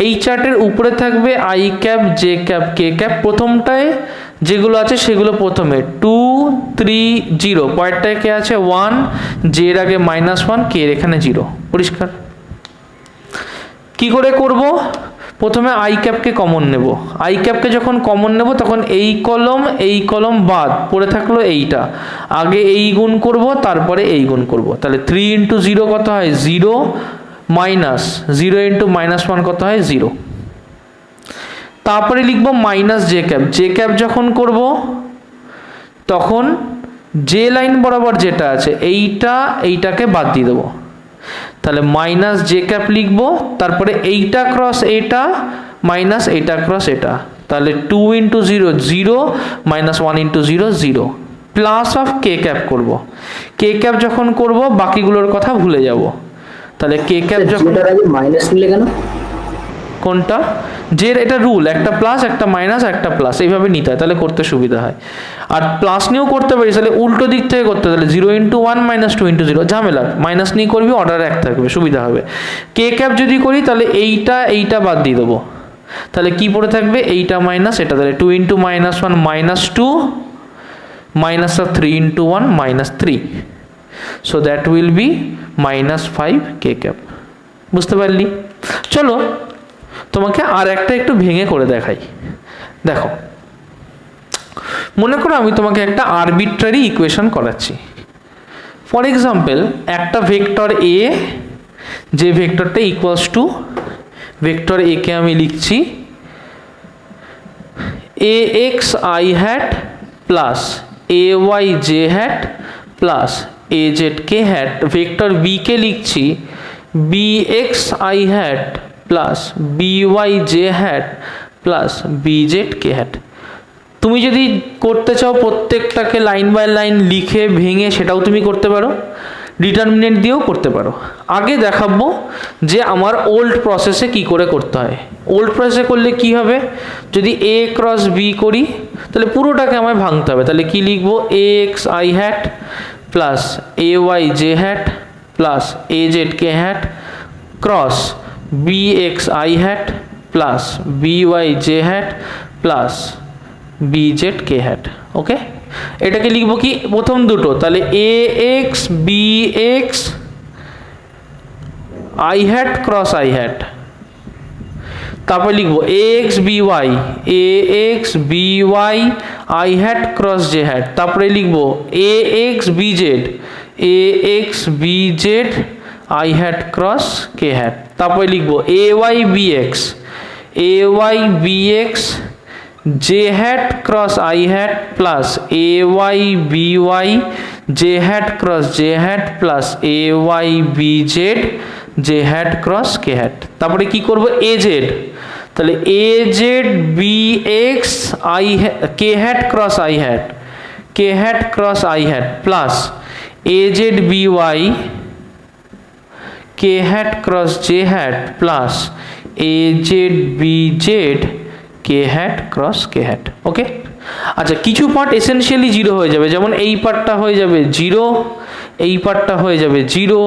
এই চার্টের উপরে থাকবে i cap J cap K cap. প্রথমটায় যেগুলো আছে সেগুলো প্রথমে 2 3 0, পরেরটায় কে আছে 1, জে এর আগে -1, কে এর এখানে 0। পরিষ্কার? কি করে করব? প্রথমে আই ক্যাপকে কমন নেব, আই ক্যাপকে যখন কমন নেব তখন এই কলম বাদ পড়ে থাকলো এইটা, আগে এই গুণ করব তারপরে এই গুণ করব। তাহলে 3 × 0 কত হয়? 0, মাইনাস 0 × -1 কত হয়? 0। তারপরে লিখবো জে ক্যাপ যখন করব তখন যে লাইন বরাবর যেটা আছে এইটাকে বাদ দিয়ে দেবো, তাহলে জে ক্যাপ লিখবো, তারপরে এইটা ক্রস এটা মাইনাস এটা ক্রস এটা, তাহলে 2 × 0 0, -1 × 0 0, প্লাস অফ কে ক্যাপ করব। কে ক্যাপ যখন করব বাকিগুলোর কথা ভুলে যাব। তাহলে কে ক্যাপ যখন মাইনাস নিলে কেন? কোনটা? যে এটা রুল, একটা প্লাস একটা মাইনাস একটা প্লাস, এইভাবে নিতে হয়, তাহলে করতে সুবিধা হয়। আর প্লাস নিয়েও করতে পারিস, তাহলে উল্টো দিক থেকে করতে, তাহলে 0 × 1 -2 × 0, ঝামেলা, মাইনাস নিয়ে করবি, অর্ডার এক থাকবে, সুবিধা হবে। কে ক্যাপ যদি করি তাহলে এইটা বাদ দিয়ে দেবো, তাহলে কি পড়ে থাকবে? এইটা মাইনাস এটা, তাহলে 2 × -1 -2, minus of 3 × 1 -3, so that will be -5 k cap। বুঝতে পারলি? চলো তোমাকে আর একটা একটু ভেঙে করে দেখাই। দেখো, মনে করো আমি তোমাকে একটা আরবিট্রারি ইকুয়েশন করাচ্ছি। ফর এক্সাম্পল, একটা ভেক্টর এ, যে ভেক্টরটা ইকুয়ালস টু, ভেক্টর এ কে আমি লিখছি axi hat plus ayj hat plus azk hat। Vector B কে লিখছি bxi hat plus byj hat plus bzk hat। তুমি যদি করতে চাও প্রত্যেকটাকে লাইন বাই লাইন লিখে ভেঙে সেটাও তুমি করতে পারো, ডিটারমিনেন্ট দিয়েও করতে পারো। আগে দেখাবো যে আমার ওল্ড প্রসেসে কি করে করতে হয়। ওল্ড প্রসেসে করলে কি হবে? যদি a ক্রস b করি তাহলে পুরোটাকে আমায় ভাঙতে হবে। তাহলে কি লিখবো? axi hat plus ayj hat plus azk hat cross bxi hat plus byj hat plus bzk hat। ওকে, এটাকে লিখবো কি? প্রথম দুটো, তাহলে ax bx i hat cross i hat, তারপর লিখবো ax by i hat cross j hat, তারপরে লিখবো ax bz I hat cross K hat, তারপরে লিখবো A Y B X J hat cross I hat plus A Y B Y J hat cross J hat plus A Y B Z J hat cross K hat. তারপরে কি করব A Z, তাহলে A Z B X I K hat cross I hat K hat cross I hat plus A Z B Y K hat cross J hat plus A Z B Z K hat cross K hat. Okay, আচ্ছা কিছু part essentially zero হয়ে যাবে, যেমন এই পার্টটা হয়ে যাবে zero, এই পার্টটা হয়ে যাবে জিরো,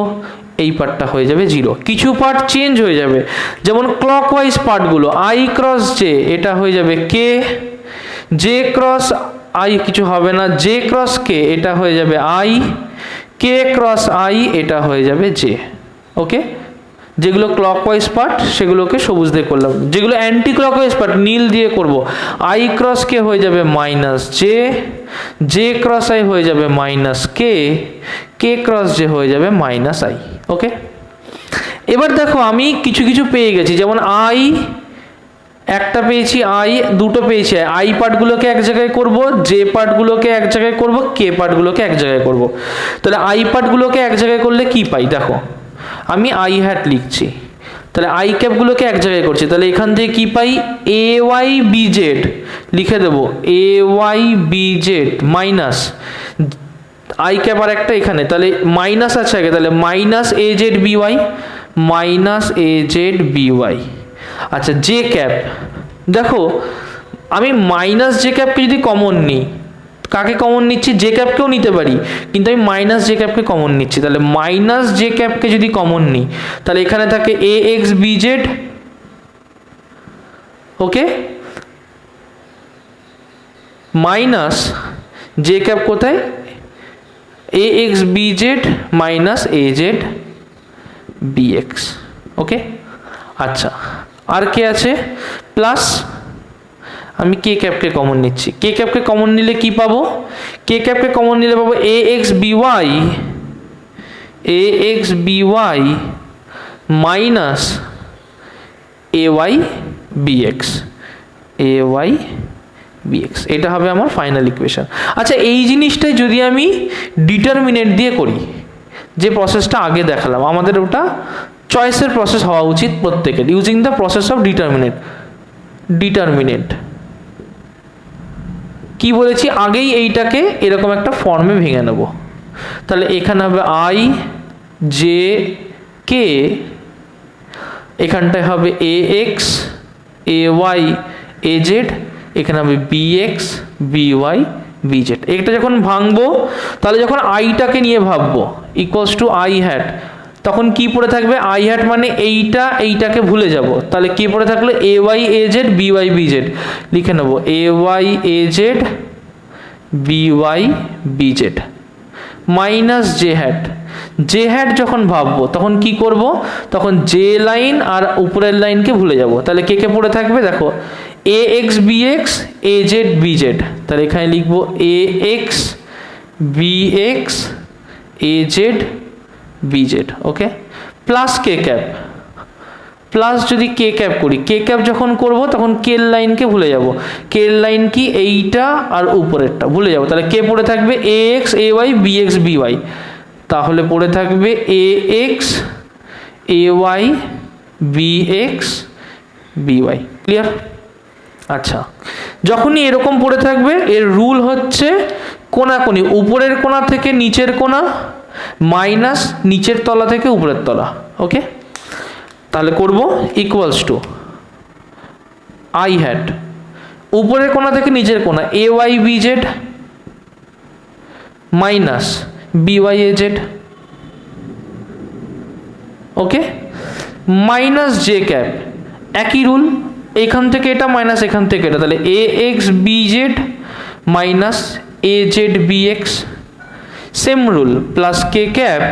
এই পার্টটা হয়ে যাবে জিরো। কিছু পার্ট চেঞ্জ হয়ে যাবে, যেমন ক্লকওয়াইজ পার্টগুলো আই ক্রস জে এটা হয়ে যাবে কে, জে ক্রস আই কিছু হবে না, জে ক্রস কে এটা হয়ে যাবে আই, কে ক্রস আই এটা হয়ে যাবে জে। ওকে, যেগুলো ক্লকওয়াইজ পার্ট সেগুলোকে সবুজ দিয়ে করলাম, যেগুলো অ্যান্টি ক্লকওয়াইজ পার্ট নীল দিয়ে করব। আই ক্রস কে হয়ে যাবে minus J, J cross I হয়ে যাবে মাইনাস কে, কে ক্রস জে হয়ে যাবে মাইনাস আই। ওকে, এবার দেখো আমি কিছু কিছু পেয়ে গেছি, যেমন আই একটা পেয়েছি, আই দুটো পেয়েছি, আই পার্টগুলোকে এক জায়গায় করব, জে পার্টগুলোকে এক জায়গায় করব, কে পার্টগুলোকে এক জায়গায় করব। তাহলে আই পার্টগুলোকে এক জায়গায় করলে কি পাই দেখো, আমি আই হ্যাট লিখছি, তাহলে আই ক্যাপগুলোকে এক জায়গায় করছি, তাহলে এখান থেকে কি পাই এ ওয়াই বি জেড লিখে দেবো, A Y B Z minus I cap আর একটা এখানে, তাহলে মাইনাস আছে আগে, তাহলে minus A Z B Y, minus A Z B Y. আচ্ছা জে ক্যাপ, দেখো আমি মাইনাস জে ক্যাপকে যদি কমন নিই, কাকে কমন নিচ্ছি, জে ক্যাপকেও নিতে পারি, কিন্তু আমি মাইনাস জে ক্যাপকে কমন নিচ্ছি, তাহলে মাইনাস জে ক্যাপকে যদি কমন নিই তাহলে এখানে থাকে A x B Z. Okay, minus J cap কোথায়, A x B Z minus A Z B X. Okay, আচ্ছা আর কে আছে, প্লাস আমি কে ক্যাপকে কমন নিচ্ছি, কে ক্যাপকে কমন নিলে কি পাবো, কে ক্যাপকে কমন নিলে পাবো এ এক্স বি ওয়াই, এ এক্স বি ওয়াই মাইনাস এ ওয়াই বি এক্স, এ ওয়াই বি এক্স, এটা হবে আমার ফাইনাল ইকুয়েশন। আচ্ছা এই জিনিসটাই যদি আমি ডিটারমিনেন্ট দিয়ে করি, যে প্রসেসটা আগে দেখালাম, আমাদের ওটা চয়েসের প্রসেস হওয়া উচিত প্রত্যেকের, using the process of determinant. Determinant কি বলেছি, আগেই এইটাকে এরকম একটা ফর্মে ভেঙে নেব, তাহলে এখানে হবে আই জে কে, এখানটায় হবে A X A Y A Z, এখানে হবে B X B Y B Z. এটা যখন ভাঙবো তাহলে যখন আইটাকে নিয়ে ভাববো ইকুয়ালস টু আই হ্যাট, তখন কি পড়ে থাকবে, আই হ্যাট মানে এইটাকে ভুলে যাব, তাহলে কি পড়ে থাকলো A Y A Z B Y B Z, লিখে নেব A Y A Z B Y B Z minus J hat. J hat যখন ভাববো তখন কি করব, তখন জে লাইন আর উপরের লাইনকে ভুলে যাব, তাহলে কে কে পড়ে থাকবে দেখো A x B x A Z B Z, তাহলে এখানে লিখবো A x B x A Z B Z. Okay, plus K cap, plus যদি কে ক্যাপ করি, কে ক্যাপ যখন করব তখন কের লাইনকে ভুলে যাব, কের লাইন কি এইটা আর উপরেরটা ভুলে যাব, তাহলে কে পড়ে থাকবে A X A Y B X B Y, তাহলে পড়ে থাকবে A X A Y B X B Y. Clear? আচ্ছা যখনই এরকম পড়ে থাকবে এর রুল হচ্ছে কোনাকুনি, উপরের কোণা থেকে নিচের কোণা মাইনাস নিচের তলা থেকে উপরের তলা। ওকে, তাহলে করব ইকুয়ালস টু আই হ্যাট উপরের কোণা থেকে নিচের কোণা A Y B Z minus B Y A Z. Okay, minus J cap একই রুল, এখান থেকে এটা মাইনাস এখান থেকে এটা, তাহলে A x B Z minus A Z B X, same rule, plus K cap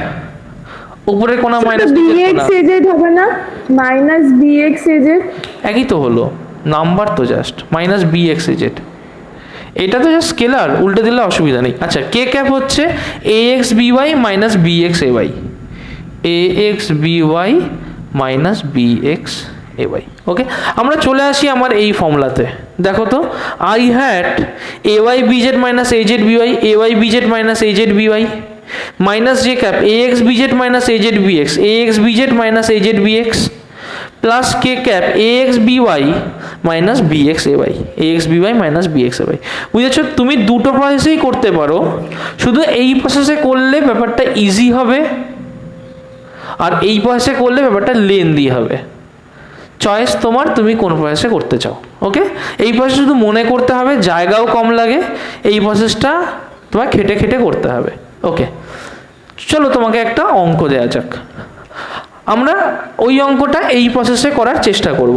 উপরের কোণা মাইনাস bx az হবে না, মাইনাস bx az, একই তো হলো, নাম্বার তো just minus B x A Z, এটা তো জাস্ট স্কেলার, উল্টে দিলে অসুবিধা নেই। আচ্ছা কে ক্যাপ হচ্ছে a x B Y minus B x A y, ax by minus bx ay। Okay, আমরা চলে আসি আমার এই ফর্মুলাতে। দেখো তো, i hat ay bz minus az by ay bz minus az by minus j cap ax bz minus az bx ax bz minus az bx plus K cap ax by minus bx ay ax by minus bx ay। বুঝেছো? তুমি দুটো প্রসেসেই করতে পারো, শুধু এই প্রসেসে করলে ব্যাপারটা ইজি হবে আর এই প্রসেসে করলে ব্যাপারটা লেন্দি হবে। চয়েস তোমার, তুমি কোন প্রসেসে করতে চাও। ওকে, এই প্রসেস শুধু মনে করতে হবে, জায়গাও কম লাগে, এই প্রসেসটা তোমার খেটে খেটে করতে হবে। ওকে, চলো তোমাকে একটা অঙ্ক দেওয়া যাক। আমরা ওই অঙ্কটা এই প্রসেসে করার চেষ্টা করব।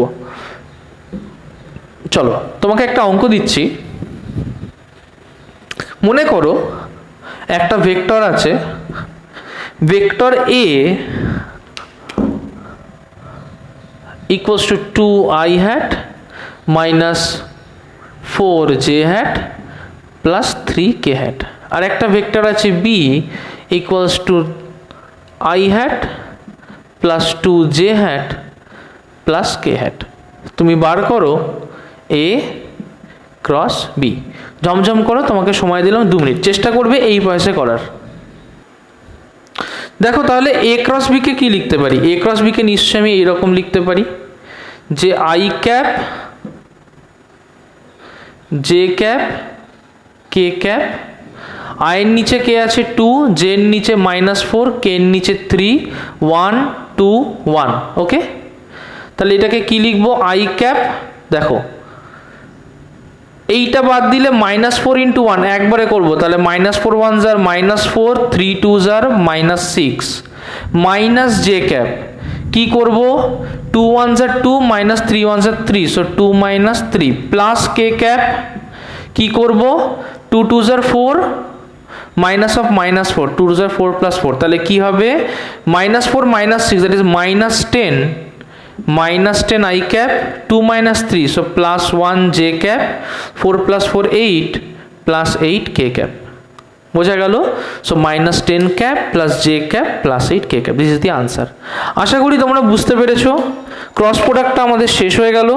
চলো তোমাকে একটা অঙ্ক দিচ্ছি। মনে করো একটা ভেক্টর আছে, vector a equals to 2i hat minus 4j hat plus 3k hat, আর একটা ভেক্টর আছে b equals to i hat plus 2j hat plus k hat। তুমি বার করো a ক্রস b। জমজম করো, তোমাকে সময় দিলাম 2 মিনিট, চেষ্টা করবে এই প্রসেসে করার। দেখো তাহলে a ক্রস b কে কি লিখতে পারি? a ক্রস b কে নিশ্চয়ই আমি এইরকম লিখতে পারি যে i cap j cap k cap, i এর নিচে কে আছে 2, j এর নিচে -4, k এর নিচে 3, 1 2 1। ওকে, তাহলে এটাকে কি লিখবো? i ক্যাপ, দেখো এইটা বাদ দিলে -4 × 1 একবারে করব, তাহলে -4 1s are -4, 3 2s are -6, minus j cap কি করব? 2 1s are 2, -3 1s are 3, so 2 - 3 plus k cap কি করব? 2 2s are 4, minus of -4, 2 2s are 4 plus 4, তাহলে কি হবে? -4 -6, that is -10, -10 i cap, 2 - 3, so +1 j cap, 4 + 4 8 plus 8 k cap। বোঝা গেল? So -10 cap plus j cap plus 8 k cap, this is the answer. আশা করি তোমরা বুঝতে পেরেছো। ক্রস প্রোডাক্টটা আমাদের শেষ হয়ে গেল।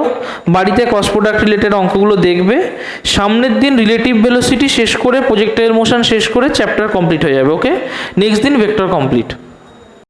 বাড়িতে ক্রস প্রোডাক্ট রিলেটেড অঙ্কগুলো দেখবে। সামনের দিন রিলেটিভ ভেলোসিটি শেষ করে, প্রজেক্টাইল মোশন শেষ করে চ্যাপ্টার কমপ্লিট হয়ে যাবে। ওকে, নেক্সট দিন ভেক্টর কমপ্লিট।